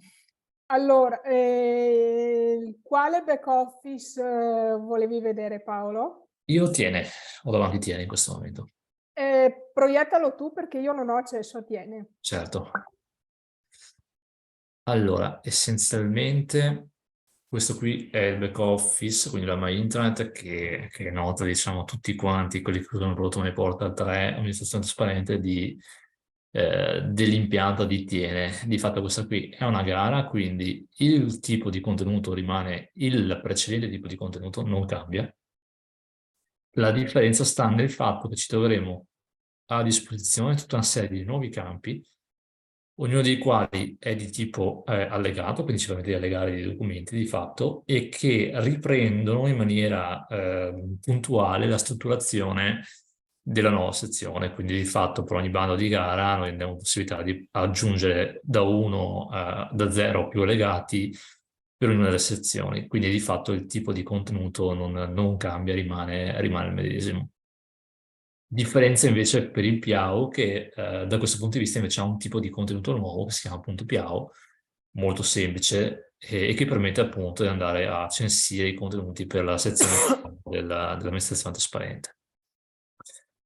Speaker 4: Allora, quale back office volevi vedere, Paolo?
Speaker 6: Io Tiene, ho davanti Tiene in questo momento.
Speaker 4: Proiettalo tu perché io non ho accesso a Tiene.
Speaker 6: Certo. Allora, essenzialmente questo qui è il back office, quindi la My Intranet che nota, diciamo, tutti quanti quelli che usano il prodotto MyPortal 3, amministrazione trasparente dell'impianto di Tiene. Di fatto questa qui è una gara, quindi il tipo di contenuto rimane il precedente tipo di contenuto, non cambia. La differenza sta nel fatto che ci troveremo a disposizione tutta una serie di nuovi campi, ognuno dei quali è di tipo allegato, quindi ci permette di allegare dei documenti di fatto, e che riprendono in maniera puntuale la strutturazione della nuova sezione. Quindi di fatto per ogni bando di gara noi abbiamo possibilità di aggiungere da 0 più allegati per ognuna delle sezioni. Quindi di fatto il tipo di contenuto non cambia, rimane il medesimo. Differenza invece per il Piao che da questo punto di vista invece ha un tipo di contenuto nuovo che si chiama appunto Piao, molto semplice e che permette appunto di andare a censire i contenuti per la sezione dell'amministrazione trasparente.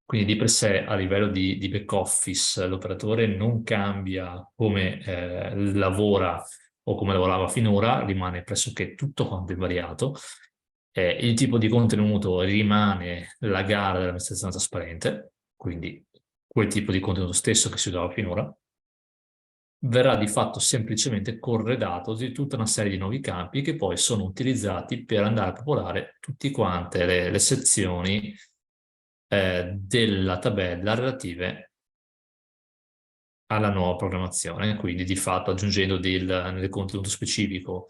Speaker 6: Quindi di per sé a livello di back office l'operatore non cambia come lavora o come lavorava finora, rimane pressoché tutto quanto invariato. Il tipo di contenuto rimane la gara dell'amministrazione trasparente, quindi quel tipo di contenuto stesso che si usava finora, verrà di fatto semplicemente corredato di tutta una serie di nuovi campi che poi sono utilizzati per andare a popolare tutte quante le sezioni della tabella relative alla nuova programmazione, quindi di fatto aggiungendo nel contenuto specifico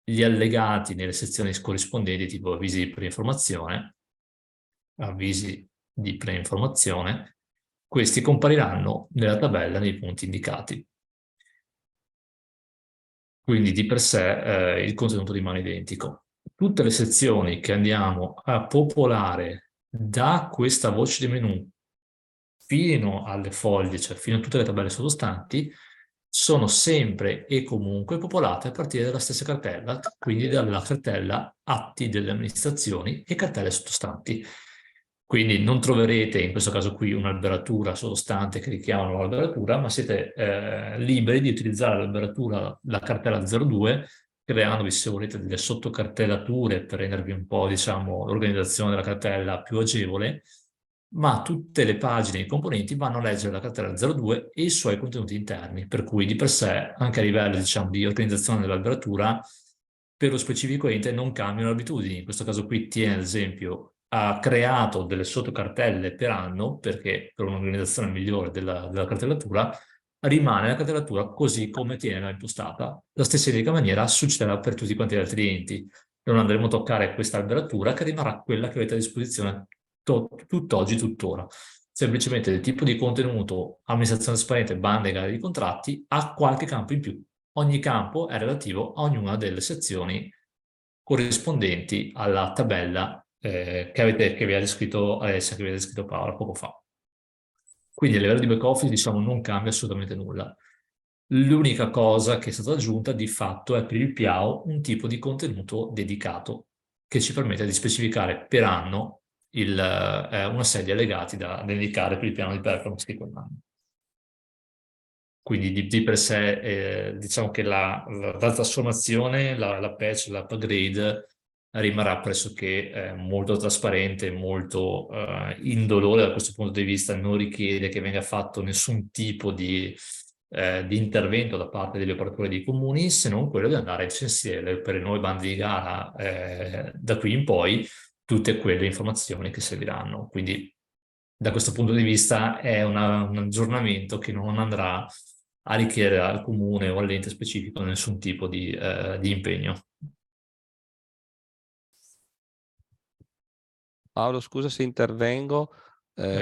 Speaker 6: gli allegati nelle sezioni corrispondenti, tipo avvisi di preinformazione, avvisi di preinformazione, questi compariranno nella tabella nei punti indicati. Quindi di per sé il contenuto rimane identico. Tutte le sezioni che andiamo a popolare da questa voce di menu fino alle foglie, cioè fino a tutte le tabelle sottostanti, sono sempre e comunque popolate a partire dalla stessa cartella, quindi dalla cartella atti delle amministrazioni e cartelle sottostanti. Quindi non troverete in questo caso qui un'alberatura sottostante che richiama una alberatura, ma siete liberi di utilizzare l'alberatura, la cartella 02, creandovi, se volete, delle sottocartellature per rendervi un po', diciamo, l'organizzazione della cartella più agevole, ma tutte le pagine e i componenti vanno a leggere la cartella 02 e i suoi contenuti interni, per cui di per sé, anche a livello, diciamo, di organizzazione dell'alberatura, per lo specifico ente non cambiano le abitudini. In questo caso qui Tiene, ad esempio, ha creato delle sottocartelle per anno, perché per un'organizzazione migliore della cartellatura, rimane la cartellatura così come Tiene l'ha impostata. La stessa identica maniera succederà per tutti quanti gli altri enti. Non andremo a toccare questa alberatura che rimarrà quella che avete a disposizione tutt'oggi, tuttora. Semplicemente il tipo di contenuto, amministrazione trasparente, bande e gare di contratti, ha qualche campo in più. Ogni campo è relativo a ognuna delle sezioni corrispondenti alla tabella che vi ha descritto Alessia, che vi ha descritto Paola poco fa. Quindi a livello di back office, diciamo, non cambia assolutamente nulla. L'unica cosa che è stata aggiunta di fatto è per il Piao un tipo di contenuto dedicato che ci permette di specificare per anno una serie di allegati da indicare per il piano di performance di quell'anno. quindi di per sé diciamo che la trasformazione, la patch, l'upgrade rimarrà pressoché molto trasparente, molto indolore da questo punto di vista, non richiede che venga fatto nessun tipo di intervento da parte degli operatori dei comuni, se non quello di andare a censire per i nuovi bandi di gara da qui in poi tutte quelle informazioni che serviranno. Quindi da questo punto di vista è un aggiornamento che non andrà a richiedere al comune o all'ente specifico nessun tipo di impegno.
Speaker 1: Paolo, scusa se intervengo,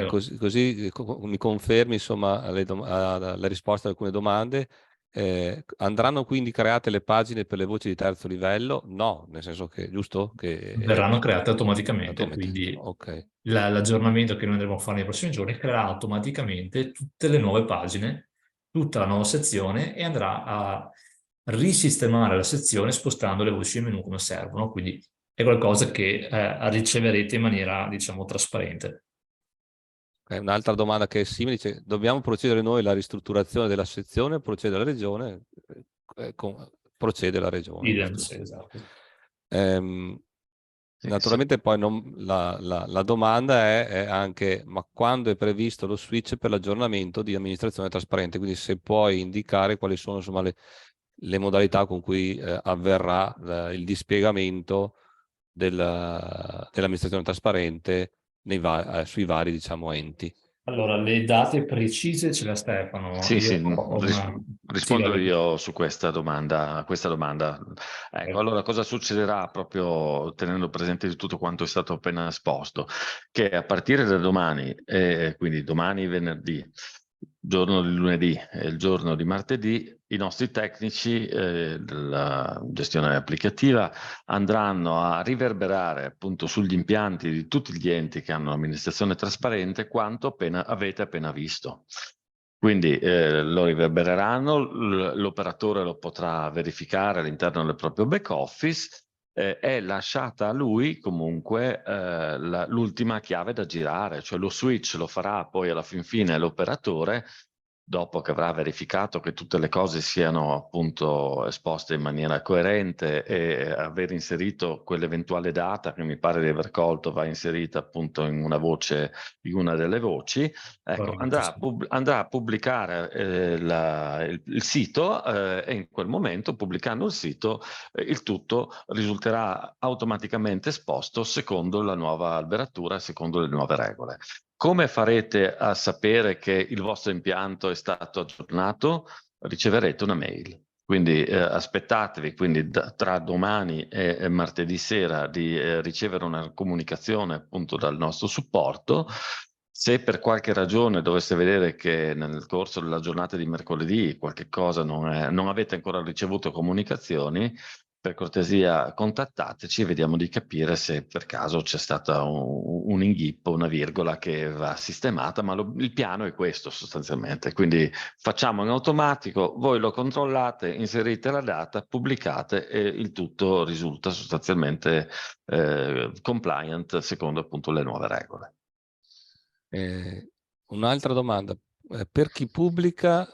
Speaker 1: così mi confermi insomma la risposta a alcune domande. Andranno quindi create le pagine per le voci di terzo livello? No, nel senso che, giusto? Che
Speaker 6: verranno create automaticamente, quindi
Speaker 1: okay.
Speaker 6: l'aggiornamento che noi andremo a fare nei prossimi giorni creerà automaticamente tutte le nuove pagine, tutta la nuova sezione e andrà a risistemare la sezione spostando le voci del menu come servono, quindi è qualcosa che riceverete in maniera, diciamo, trasparente.
Speaker 1: Un'altra domanda che è simile, dice, dobbiamo procedere noi alla ristrutturazione della sezione, procede la regione, procede la regione.
Speaker 6: Idem, sì, esatto.
Speaker 1: Naturalmente poi la domanda è anche, ma quando è previsto lo switch per l'aggiornamento di amministrazione trasparente? Quindi se puoi indicare quali sono insomma le modalità con cui avverrà il dispiegamento dell'amministrazione trasparente sui vari, diciamo, enti.
Speaker 6: Allora, le date precise ce le ha Stefano.
Speaker 3: Sì, rispondo
Speaker 6: Sì,
Speaker 3: io su questa domanda. Ecco, allora cosa succederà proprio tenendo presente di tutto quanto è stato appena esposto? Che a partire da domani, quindi domani venerdì, giorno di lunedì e il giorno di martedì, i nostri tecnici della gestione applicativa andranno a riverberare appunto sugli impianti di tutti gli enti che hanno amministrazione trasparente quanto avete appena visto. Quindi lo riverbereranno, l'operatore lo potrà verificare all'interno del proprio back office, è lasciata a lui comunque l'ultima chiave da girare, cioè lo switch lo farà poi alla fin fine l'operatore, dopo che avrà verificato che tutte le cose siano appunto esposte in maniera coerente e aver inserito quell'eventuale data che mi pare di aver colto va inserita appunto in una voce, in una delle voci, ecco, andrà a pubblicare il sito e in quel momento, pubblicando il sito, il tutto risulterà automaticamente esposto secondo la nuova alberatura, secondo le nuove regole. Come farete a sapere che il vostro impianto è stato aggiornato? Riceverete una mail. Quindi aspettatevi tra domani e martedì sera di ricevere una comunicazione appunto dal nostro supporto. Se per qualche ragione doveste vedere che nel corso della giornata di mercoledì qualche cosa non avete ancora ricevuto comunicazioni, per cortesia contattateci e vediamo di capire se per caso c'è stata un inghippo, una virgola che va sistemata, ma il piano è questo sostanzialmente. Quindi facciamo in automatico, voi lo controllate, inserite la data, pubblicate e il tutto risulta sostanzialmente compliant secondo appunto le nuove regole.
Speaker 1: Un'altra domanda, per chi pubblica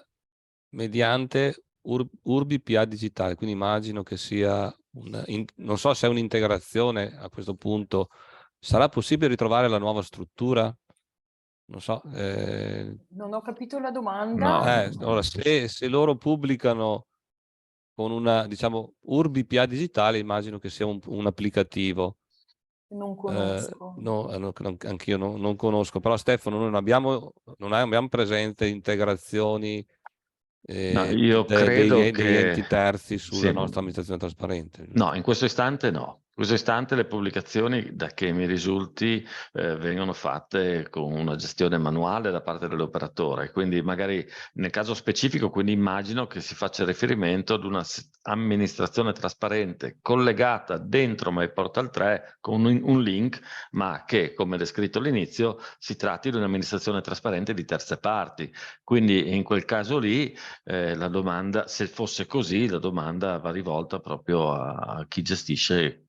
Speaker 1: mediante Urbi PA digitale, quindi immagino che sia non so se è un'integrazione a questo punto, sarà possibile ritrovare la nuova struttura? Non so.
Speaker 5: Non ho capito la domanda.
Speaker 3: No.
Speaker 1: Allora, se loro pubblicano con una, diciamo, Urbi PA digitale, immagino che sia un applicativo.
Speaker 5: Non conosco.
Speaker 1: Anch'io non conosco, però Stefano, noi non abbiamo presente integrazioni
Speaker 3: io credo
Speaker 1: degli enti terzi sulla nostra amministrazione trasparente. Giusto?
Speaker 3: No, in questo istante no. In questo istante le pubblicazioni, da che mi risulti, vengono fatte con una gestione manuale da parte dell'operatore, quindi magari nel caso specifico, quindi immagino che si faccia riferimento ad una amministrazione trasparente collegata dentro MyPortal 3 con un link, ma che, come descritto all'inizio, si tratti di un'amministrazione trasparente di terze parti. Quindi in quel caso lì la domanda, se fosse così, la domanda va rivolta proprio a chi gestisce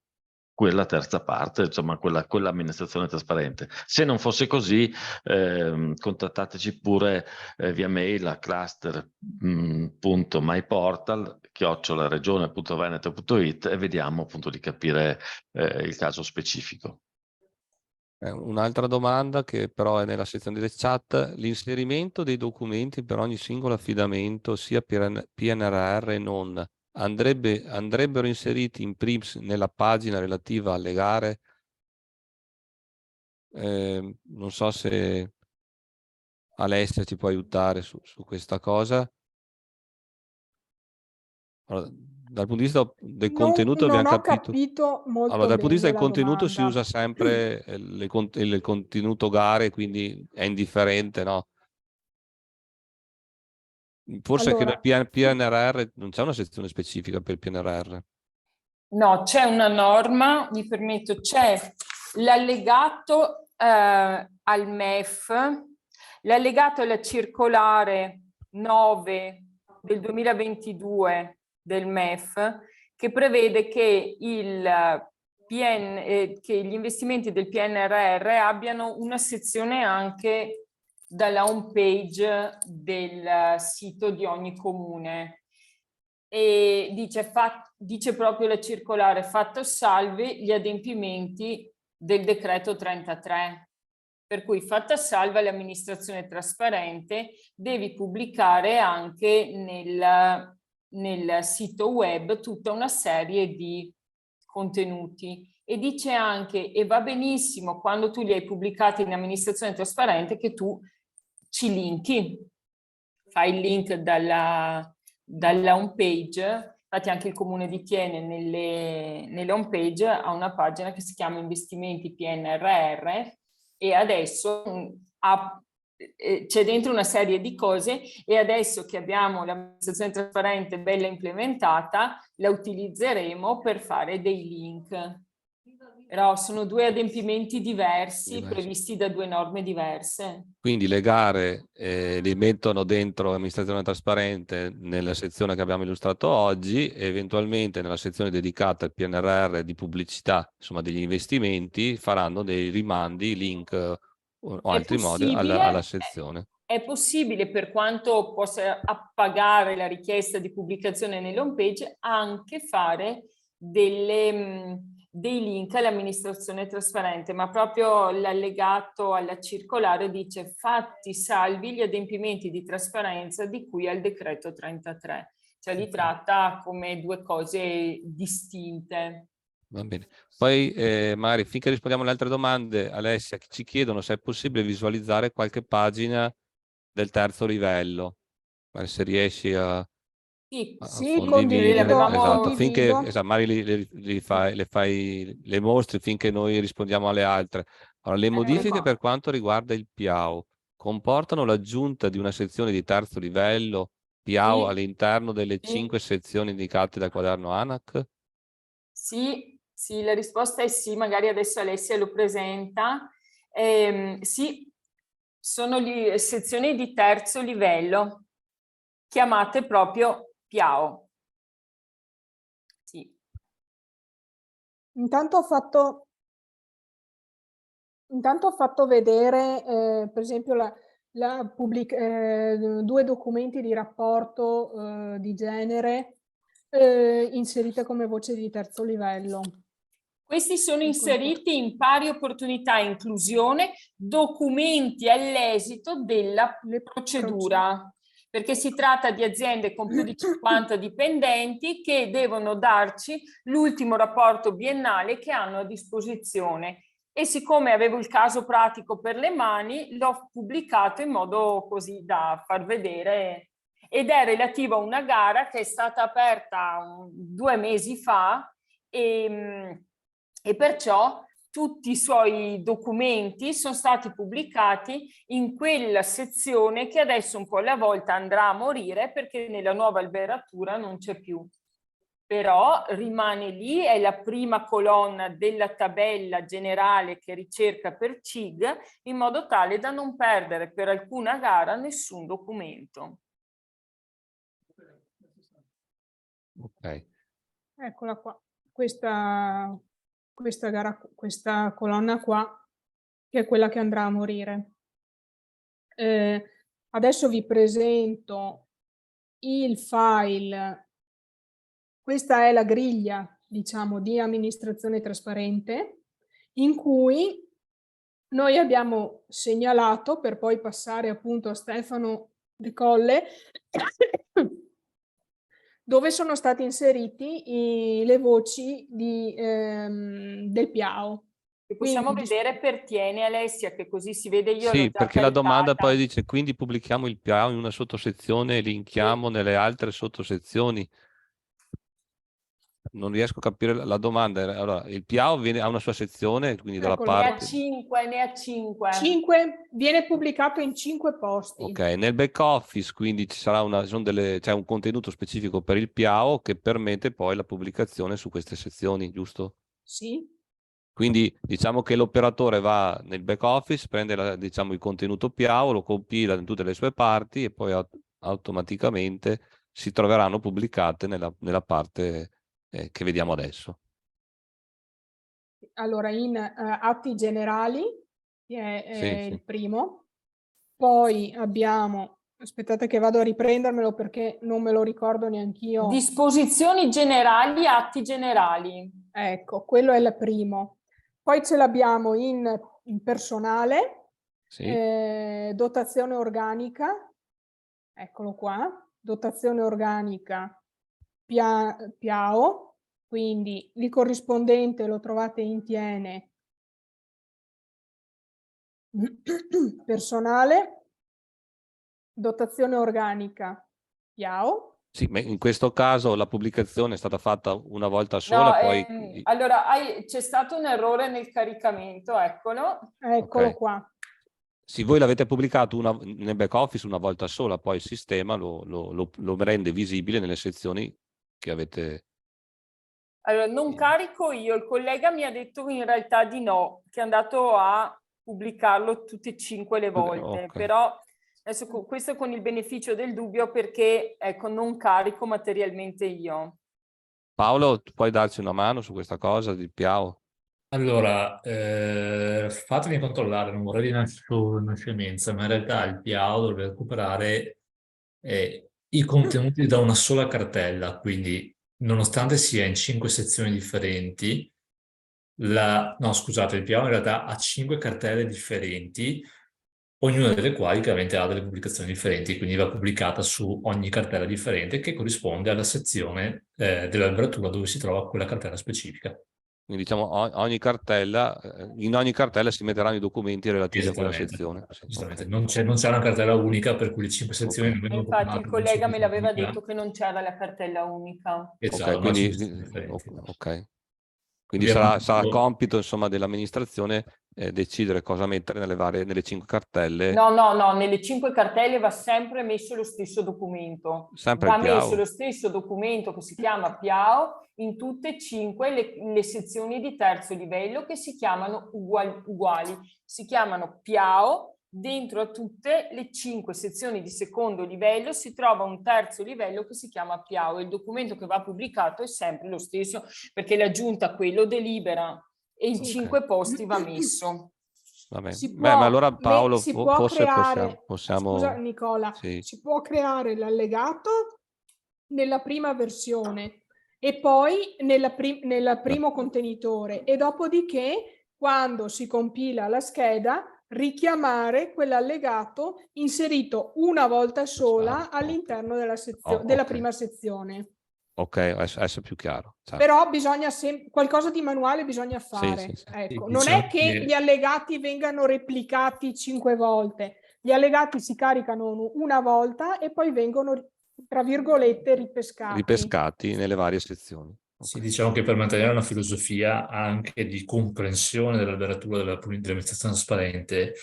Speaker 3: quella terza parte, insomma quell'amministrazione trasparente. Se non fosse così, contattateci pure via mail a cluster.myportal@regione.veneto.it e vediamo appunto di capire il caso specifico.
Speaker 1: Un'altra domanda che però è nella sezione delle chat: l'inserimento dei documenti per ogni singolo affidamento, sia PNRR e non, andrebbero inseriti in primis nella pagina relativa alle gare? Non so se Alessia ci può aiutare su questa cosa. Allora, dal punto di vista del contenuto abbiamo capito
Speaker 4: molto
Speaker 1: allora, dal punto di vista del
Speaker 4: bene la
Speaker 1: contenuto si
Speaker 4: domanda.
Speaker 1: usa sempre il contenuto gare, quindi è indifferente, no? Forse
Speaker 4: Allora,
Speaker 1: anche nel PNRR non c'è una sezione specifica per il PNRR.
Speaker 5: No, c'è una norma, mi permetto, c'è l'allegato al MEF, l'allegato alla circolare 9 del 2022 del MEF, che prevede che che gli investimenti del PNRR abbiano una sezione anche dalla home page del sito di ogni comune. E dice proprio la circolare: fatto salvi gli adempimenti del decreto 33, per cui fatta salva l'amministrazione trasparente, devi pubblicare anche nel sito web tutta una serie di contenuti, e dice anche, e va benissimo quando tu li hai pubblicati in amministrazione trasparente, che tu ci linki, fai il link dalla home page. Infatti anche il Comune di Thiene nelle home page ha una pagina che si chiama Investimenti PNRR, e adesso c'è dentro una serie di cose, e adesso che abbiamo l'amministrazione trasparente bella implementata, la utilizzeremo per fare dei link. Però sono due adempimenti diversi previsti da due norme diverse.
Speaker 1: Quindi le gare li mettono dentro l'amministrazione trasparente nella sezione che abbiamo illustrato oggi, e eventualmente nella sezione dedicata al PNRR di pubblicità, insomma degli investimenti, faranno dei rimandi, link o altri modi alla sezione.
Speaker 5: È possibile, per quanto possa appagare la richiesta di pubblicazione nell'home page, anche fare dei link all'amministrazione trasparente, ma proprio l'allegato alla circolare dice: fatti salvi gli adempimenti di trasparenza di cui al decreto 33, cioè li tratta come due cose distinte.
Speaker 1: Va bene. Poi magari finché rispondiamo alle altre domande, Alessia, ci chiedono se è possibile visualizzare qualche pagina del terzo livello, se riesci a
Speaker 4: condivido.
Speaker 1: Esatto, finché magari le mostri finché noi rispondiamo alle altre. Allora, le modifiche per quanto riguarda il PIAO comportano l'aggiunta di una sezione di terzo livello PIAO all'interno delle 5 sezioni indicate dal quaderno ANAC?
Speaker 5: Sì, la risposta è sì, magari adesso Alessia lo presenta. Sì, sono sezioni di terzo livello, chiamate proprio PIAO. Sì.
Speaker 4: Intanto ho fatto vedere, per esempio, due documenti di rapporto di genere inserite come voce di terzo livello.
Speaker 5: Questi sono inseriti in pari opportunità e inclusione, documenti all'esito della procedura, perché si tratta di aziende con più di 50 dipendenti che devono darci l'ultimo rapporto biennale che hanno a disposizione. E siccome avevo il caso pratico per le mani, l'ho pubblicato in modo così da far vedere, ed è relativo a una gara che è stata aperta 2 mesi fa, e perciò tutti i suoi documenti sono stati pubblicati in quella sezione che adesso un po' alla volta andrà a morire perché nella nuova alberatura non c'è più. Però rimane lì, è la prima colonna della tabella generale che ricerca per CIG, in modo tale da non perdere per alcuna gara nessun documento.
Speaker 1: Ok.
Speaker 4: Eccola qua. Questa questa colonna qua, che è quella che andrà a morire. Adesso vi presento il file. Questa è la griglia, diciamo, di amministrazione trasparente, in cui noi abbiamo segnalato, per poi passare appunto a Stefano De Colle, dove sono stati inseriti le voci del PIAO.
Speaker 5: Possiamo vedere per Tiene, Alessia, che così si vede. Io
Speaker 1: Sì, perché la domanda poi dice, quindi pubblichiamo il PIAO in una sottosezione e linkiamo nelle altre sottosezioni. Non riesco a capire la domanda. Allora, il PIAO ha una sua sezione, quindi dalla parte...
Speaker 5: Ne ha 5.
Speaker 4: 5 viene pubblicato in 5 posti.
Speaker 1: Ok, nel back office quindi ci sarà c'è un contenuto specifico per il PIAO che permette poi la pubblicazione su queste sezioni, giusto?
Speaker 4: Sì.
Speaker 1: Quindi diciamo che l'operatore va nel back office, prende diciamo, il contenuto PIAO, lo compila in tutte le sue parti e poi automaticamente si troveranno pubblicate nella parte che vediamo adesso.
Speaker 4: Allora, in atti generali, che è
Speaker 1: Sì.
Speaker 4: il primo, poi abbiamo, aspettate che vado a riprendermelo perché non me lo ricordo neanch'io.
Speaker 5: Disposizioni generali, atti generali.
Speaker 4: Ecco, quello è il primo. Poi ce l'abbiamo in personale,
Speaker 1: Sì.
Speaker 4: dotazione organica, eccolo qua, dotazione organica PIAO, quindi il corrispondente lo trovate in Tiene. Personale, dotazione organica PIAO.
Speaker 1: Sì, ma in questo caso la pubblicazione è stata fatta una volta sola,
Speaker 5: No,
Speaker 1: poi...
Speaker 5: allora c'è stato un errore nel caricamento, eccolo.
Speaker 4: Eccolo
Speaker 1: Okay.
Speaker 4: qua.
Speaker 1: Sì, voi l'avete pubblicato nel back office una volta sola, poi il sistema lo rende visibile nelle sezioni che avete...
Speaker 5: Allora, non carico io, il collega mi ha detto in realtà di no, che è andato a pubblicarlo tutte e 5 le volte,
Speaker 1: Okay.
Speaker 5: però adesso questo con il beneficio del dubbio perché ecco non carico materialmente io.
Speaker 1: Paolo, tu puoi darci una mano su questa cosa di PIAO?
Speaker 6: Allora, fatemi controllare, non vorrei dire una scemenza, ma in realtà il PIAO dovrebbe recuperare i contenuti da una sola cartella, quindi nonostante sia in 5 sezioni differenti, no, scusate, il PIAO in realtà ha 5 cartelle differenti, ognuna delle quali chiaramente ha delle pubblicazioni differenti, quindi va pubblicata su ogni cartella differente che corrisponde alla sezione dell'alberatura dove si trova quella cartella specifica.
Speaker 1: Quindi diciamo in ogni cartella si metteranno i documenti relativi a quella sezione.
Speaker 6: Giustamente.
Speaker 1: Okay.
Speaker 6: Non c'è una cartella unica per cui le 5 sezioni non vengono
Speaker 5: Infatti
Speaker 6: popolate.
Speaker 5: il collega me l'aveva detto che non c'era la cartella unica.
Speaker 6: Esatto,
Speaker 1: Okay, quindi, quindi sarà compito insomma dell'amministrazione decidere cosa mettere nelle 5 cartelle.
Speaker 5: No, nelle 5 cartelle va sempre messo lo stesso documento.
Speaker 1: Sempre
Speaker 5: Va
Speaker 1: il PIAO.
Speaker 5: messo lo stesso documento che si chiama PIAO in tutte e 5 le sezioni di terzo livello che si chiamano uguali. Si chiamano PIAO. Dentro a tutte le 5 sezioni di secondo livello si trova un terzo livello che si chiama PIAO. Il documento che va pubblicato è sempre lo stesso perché la giunta quello delibera e in 5 posti va messo.
Speaker 1: Vabbè.
Speaker 4: Ma
Speaker 1: allora Paolo
Speaker 4: si può
Speaker 1: forse
Speaker 4: creare,
Speaker 1: possiamo...
Speaker 4: Scusa Nicola,
Speaker 1: sì.
Speaker 4: si può creare l'allegato nella prima versione e poi nel primo contenitore e dopodiché quando si compila la scheda richiamare quell'allegato inserito una volta sola all'interno della prima sezione.
Speaker 1: Ok, adesso è più chiaro. Certo.
Speaker 4: Però bisogna qualcosa di manuale bisogna fare.
Speaker 1: Sì.
Speaker 4: Ecco, non è che gli allegati vengano replicati 5 volte. Gli allegati si caricano una volta e poi vengono, tra virgolette, ripescati
Speaker 1: nelle varie sezioni. Okay.
Speaker 6: Sì, diciamo che per mantenere una filosofia anche di comprensione dell'alberatura dell'amministrazione trasparente,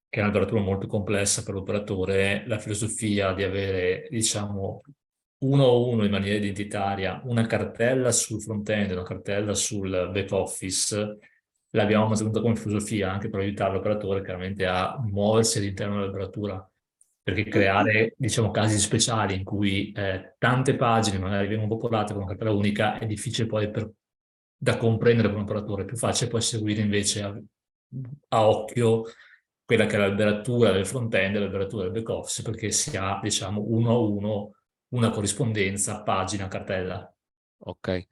Speaker 6: che è un'alberatura molto complessa per l'operatore, la filosofia di avere, diciamo, uno a uno in maniera identitaria, una cartella sul front-end e una cartella sul back office, l'abbiamo mantenuta come filosofia anche per aiutare l'operatore chiaramente a muoversi all'interno dell'alberatura, perché creare, diciamo, casi speciali in cui tante pagine magari vengono popolate con una cartella unica è difficile poi per da comprendere per un operatore, è più facile poi seguire invece a occhio quella che è l'alberatura del front-end e l'alberatura del back-office, perché si ha, diciamo, uno a uno una corrispondenza pagina-cartella.
Speaker 1: Ok.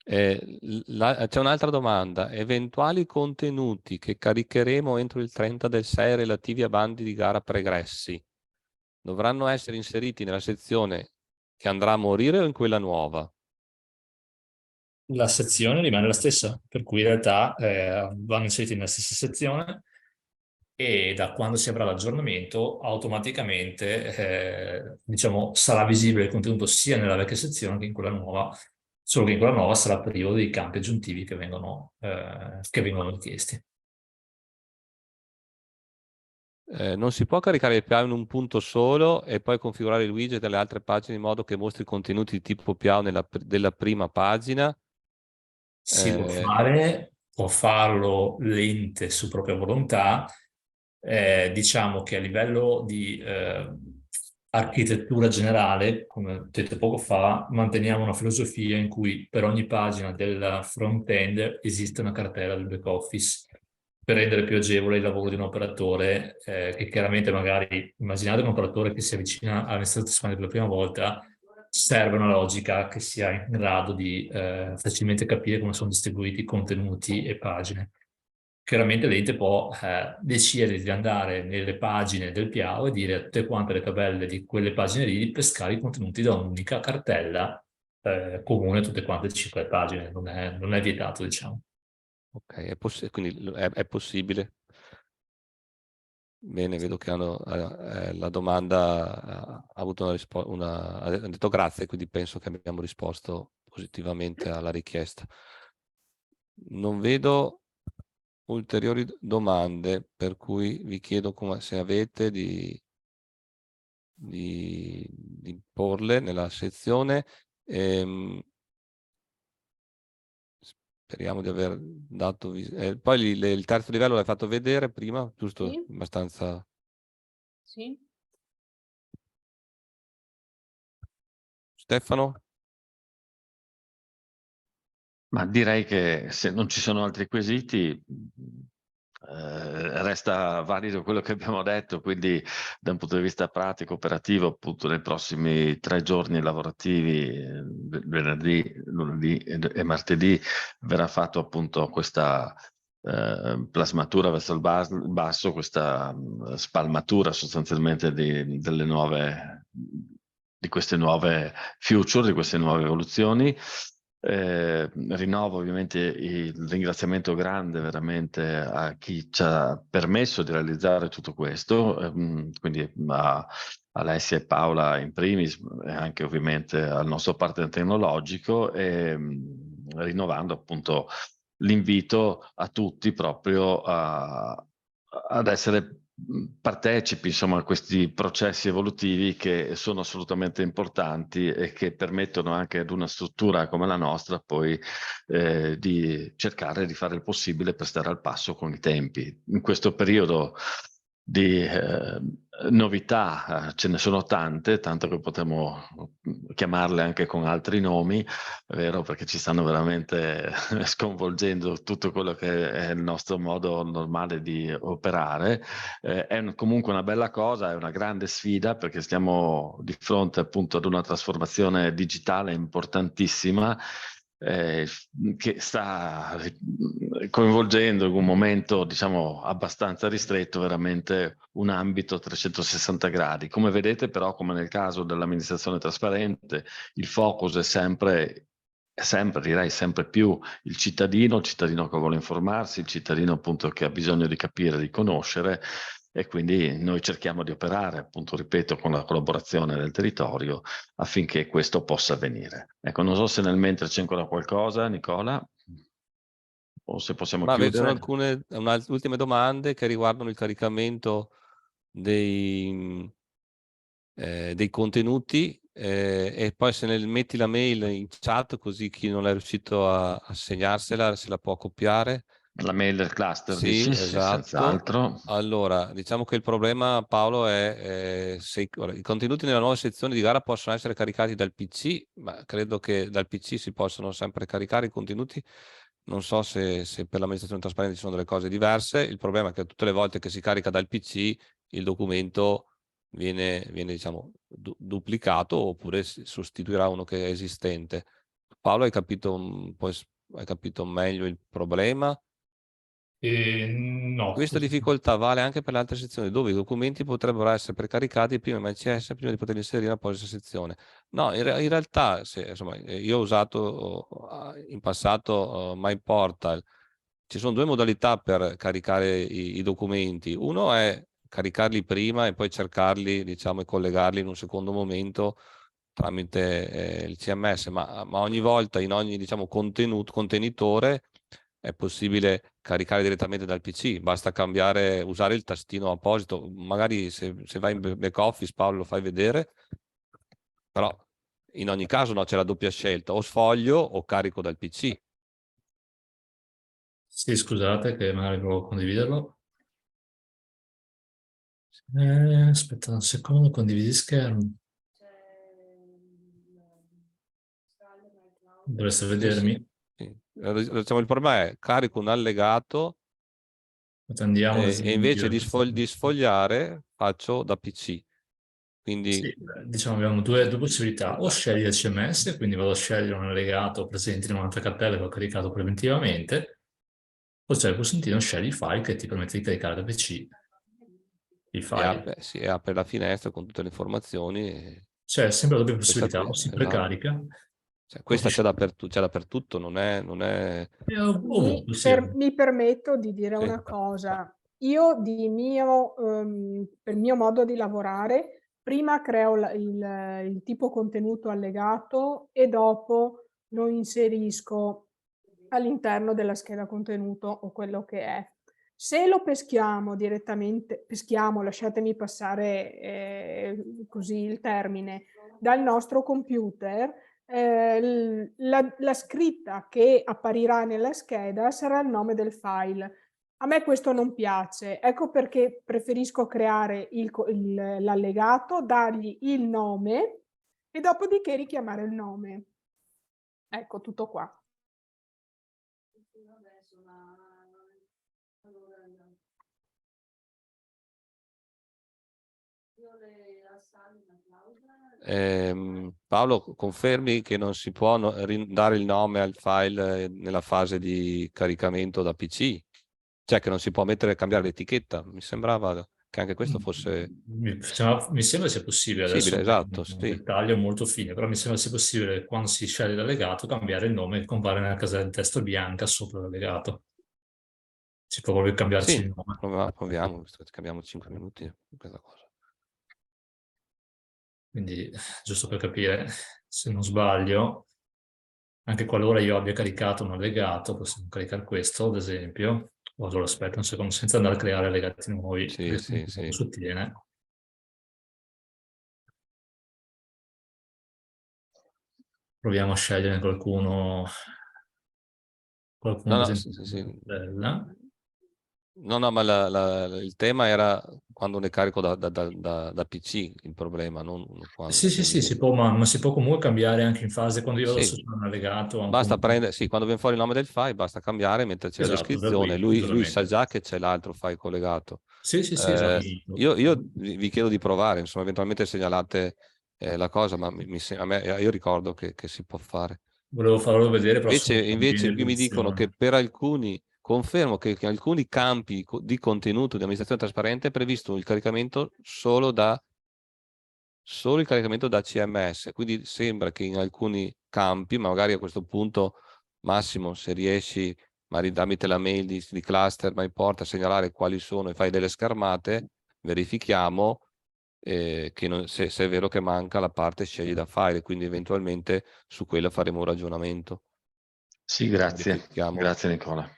Speaker 1: C'è un'altra domanda. Eventuali contenuti che caricheremo entro il 30/6 relativi a bandi di gara pregressi dovranno essere inseriti nella sezione che andrà a morire o in quella nuova?
Speaker 6: La sezione rimane la stessa, per cui in realtà vanno inseriti nella stessa sezione e da quando si avrà l'aggiornamento automaticamente diciamo, sarà visibile il contenuto sia nella vecchia sezione che in quella nuova, solo che in quella nuova sarà privo dei campi aggiuntivi che vengono richiesti.
Speaker 1: Non si può caricare il PA in un punto solo e poi configurare il widget delle altre pagine in modo che mostri i contenuti di tipo PA della prima pagina?
Speaker 6: Si può farlo l'ente su propria volontà. Diciamo che a livello di architettura generale, come ho detto poco fa, manteniamo una filosofia in cui per ogni pagina del front-end esiste una cartella del back-office per rendere più agevole il lavoro di un operatore che chiaramente magari, immaginate un operatore che si avvicina all'amministrazione per la prima volta, serve una logica che sia in grado di facilmente capire come sono distribuiti contenuti e pagine. Chiaramente l'ente può decidere di andare nelle pagine del PIAO e dire a tutte quante le tabelle di quelle pagine lì di pescare i contenuti da un'unica cartella comune a tutte quante le 5 pagine, non è vietato, diciamo.
Speaker 1: Ok, quindi è possibile. Bene, vedo che la domanda ha avuto una risposta, ha detto grazie, quindi penso che abbiamo risposto positivamente alla richiesta. Non vedo ulteriori domande, per cui vi chiedo se avete di porle nella sezione. Speriamo di aver dato... poi il terzo livello l'hai fatto vedere prima, giusto?
Speaker 4: Sì.
Speaker 1: Abbastanza...
Speaker 4: Sì.
Speaker 1: Stefano?
Speaker 3: Ma direi che se non ci sono altri quesiti, resta valido quello che abbiamo detto, quindi da un punto di vista pratico, operativo, appunto nei prossimi 3 giorni lavorativi, venerdì, lunedì e martedì, verrà fatto appunto questa plasmatura verso il basso, questa spalmatura sostanzialmente di queste nuove feature, di queste nuove evoluzioni. Rinnovo ovviamente il ringraziamento grande veramente a chi ci ha permesso di realizzare tutto questo, quindi a Alessia e Paola in primis e anche ovviamente al nostro partner tecnologico e rinnovando appunto l'invito a tutti proprio ad essere partecipi insomma a questi processi evolutivi che sono assolutamente importanti e che permettono anche ad una struttura come la nostra poi di cercare di fare il possibile per stare al passo con i tempi. In questo periodo di novità ce ne sono tante, tanto che potremmo chiamarle anche con altri nomi, vero? Perché ci stanno veramente sconvolgendo tutto quello che è il nostro modo normale di operare. È comunque una bella cosa, è una grande sfida perché stiamo di fronte appunto ad una trasformazione digitale importantissima che sta coinvolgendo in un momento diciamo abbastanza ristretto veramente un ambito 360 gradi. Come vedete però, come nel caso dell'amministrazione trasparente, il focus è sempre direi sempre più il cittadino che vuole informarsi, il cittadino appunto che ha bisogno di capire, di conoscere, e quindi noi cerchiamo di operare, appunto, ripeto, con la collaborazione del territorio affinché questo possa avvenire. Ecco, non so se nel mentre c'è ancora qualcosa, Nicola, o se possiamo
Speaker 1: Ma ci sono
Speaker 3: chiudere.
Speaker 1: alcune ultime domande che riguardano il caricamento dei contenuti e poi se metti la mail in chat così chi non è riuscito a segnarsela se la può copiare.
Speaker 3: La mail del cluster,
Speaker 1: Sì,
Speaker 3: dici?
Speaker 1: esatto.
Speaker 3: Senz'altro.
Speaker 1: Allora, diciamo che il problema, Paolo, è se i contenuti nella nuova sezione di gara possono essere caricati dal PC, ma credo che dal PC si possono sempre caricare i contenuti. Non so se per l'amministrazione trasparente ci sono delle cose diverse. Il problema è che tutte le volte che si carica dal PC il documento viene diciamo, duplicato, oppure si sostituirà uno che è esistente. Paolo, hai capito hai capito meglio il problema?
Speaker 6: No.
Speaker 1: Questa difficoltà vale anche per le altre sezioni, dove i documenti potrebbero essere precaricati prima MCS prima di poterli inserire in apposita sezione. No, in realtà, insomma, io ho usato in passato MyPortal. Ci sono due modalità per caricare i documenti. Uno è caricarli prima e poi cercarli, diciamo, e collegarli in un secondo momento tramite il CMS, ma ogni volta in ogni, diciamo, contenitore è possibile caricare direttamente dal PC, basta usare il tastino apposito. Magari se vai in back office, Paolo, lo fai vedere, però in ogni caso no, c'è la doppia scelta, o sfoglio o carico dal PC.
Speaker 6: Sì, scusate che magari provo a condividerlo. Aspetta un secondo, condividi schermo. Dovreste vedermi.
Speaker 1: Sì. Diciamo, il problema è carico un allegato
Speaker 6: Andiamo ad
Speaker 1: e invece
Speaker 6: esempio.
Speaker 1: di sfogliare faccio da PC. Quindi
Speaker 6: Sì, diciamo abbiamo due possibilità: o scegli il CMS, quindi vado a scegliere un allegato presente in un'altra cartella che ho caricato preventivamente, o c'è il pulsantino scegli il file che ti permette di caricare da PC il file.
Speaker 1: apre la finestra con tutte le informazioni.
Speaker 6: C'è sempre la doppia
Speaker 1: Questa
Speaker 6: possibilità:
Speaker 1: qui,
Speaker 6: o si
Speaker 1: esatto.
Speaker 6: precarica,
Speaker 1: Questa c'è dappertutto, non è...
Speaker 4: Mi permetto di dire
Speaker 1: Sì.
Speaker 4: una cosa. Io per mio modo di lavorare, prima creo il tipo contenuto allegato e dopo lo inserisco all'interno della scheda contenuto o quello che è. Se lo peschiamo direttamente, lasciatemi passare così il termine, dal nostro computer, la scritta che apparirà nella scheda sarà il nome del file. A me questo non piace, ecco perché preferisco creare l'allegato, dargli il nome e dopodiché richiamare il nome. Ecco, tutto qua.
Speaker 1: Paolo, confermi che non si può dare il nome al file nella fase di caricamento da PC? Cioè che non si può cambiare l'etichetta? Mi sembrava che anche questo fosse...
Speaker 6: Mi sembra sia possibile, adesso
Speaker 1: esatto,
Speaker 6: un
Speaker 1: sì.
Speaker 6: dettaglio molto fine, però mi sembra sia possibile quando si sceglie l'allegato cambiare il nome che compare nella casella di testo bianca sopra l'allegato. Si può proprio cambiarci il nome.
Speaker 1: Proviamo, cambiamo 5 minuti questa cosa.
Speaker 6: Quindi, giusto per capire, se non sbaglio, anche qualora io abbia caricato un allegato, possiamo caricare questo, ad esempio. Allora, aspetta un secondo, senza andare a creare allegati nuovi,
Speaker 1: Sì.
Speaker 6: sottile. Proviamo a scegliere qualcuno
Speaker 1: No,
Speaker 6: sì. Bella.
Speaker 1: No, ma il tema era quando ne carico da PC, il problema, non quando...
Speaker 6: Sì, si può, ma si può comunque cambiare anche in fase, quando io vado
Speaker 1: Sì.
Speaker 6: su un allegato.
Speaker 1: Basta prendere, sì, quando viene fuori il nome del file, basta cambiare, metterci la descrizione. Lui sa già che c'è l'altro file collegato.
Speaker 6: Sì, esatto.
Speaker 1: Io vi chiedo di provare, insomma, eventualmente segnalate la cosa, ma io ricordo che si può fare.
Speaker 6: Volevo farlo vedere, però
Speaker 1: invece qui mi dicono che per alcuni, confermo che in alcuni campi di contenuto di amministrazione trasparente è previsto il caricamento solo il caricamento da CMS, quindi sembra che in alcuni campi, ma magari a questo punto Massimo, se riesci magari tramite la mail di cluster MyPortal a segnalare quali sono e fai delle schermate, verifichiamo se è vero che manca la parte scegli da file, quindi eventualmente su quella faremo un ragionamento.
Speaker 3: Sì, grazie. Grazie Nicola.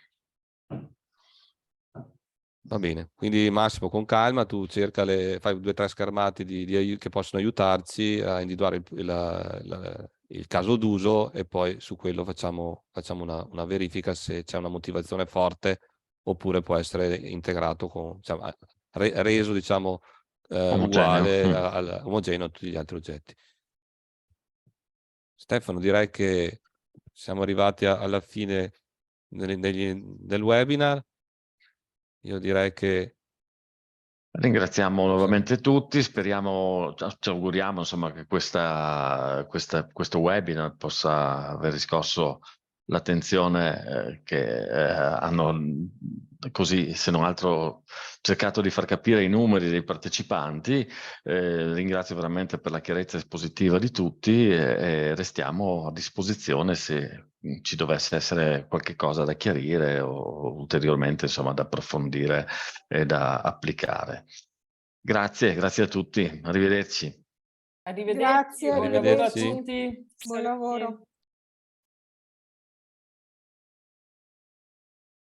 Speaker 1: Va bene, quindi Massimo con calma tu cerca fai 2 o 3 schermate che possono aiutarci a individuare il caso d'uso e poi su quello facciamo una verifica se c'è una motivazione forte oppure può essere integrato con, diciamo, reso, diciamo,
Speaker 3: Omogeneo.
Speaker 1: omogeneo a tutti gli altri oggetti. Stefano, direi che siamo arrivati alla fine del webinar. Io direi che
Speaker 3: Ringraziamo nuovamente tutti, speriamo, ci auguriamo insomma che questo webinar possa aver riscosso l'attenzione che hanno così, se non altro, cercato di far capire i numeri dei partecipanti. Ringrazio veramente per la chiarezza espositiva di tutti e restiamo a disposizione se ci dovesse essere qualche cosa da chiarire o ulteriormente insomma da approfondire e da applicare. Grazie a tutti, arrivederci.
Speaker 5: Arrivederci,
Speaker 4: Grazie,
Speaker 5: buon lavoro a
Speaker 1: arrivederci.
Speaker 5: tutti.
Speaker 4: Buon lavoro.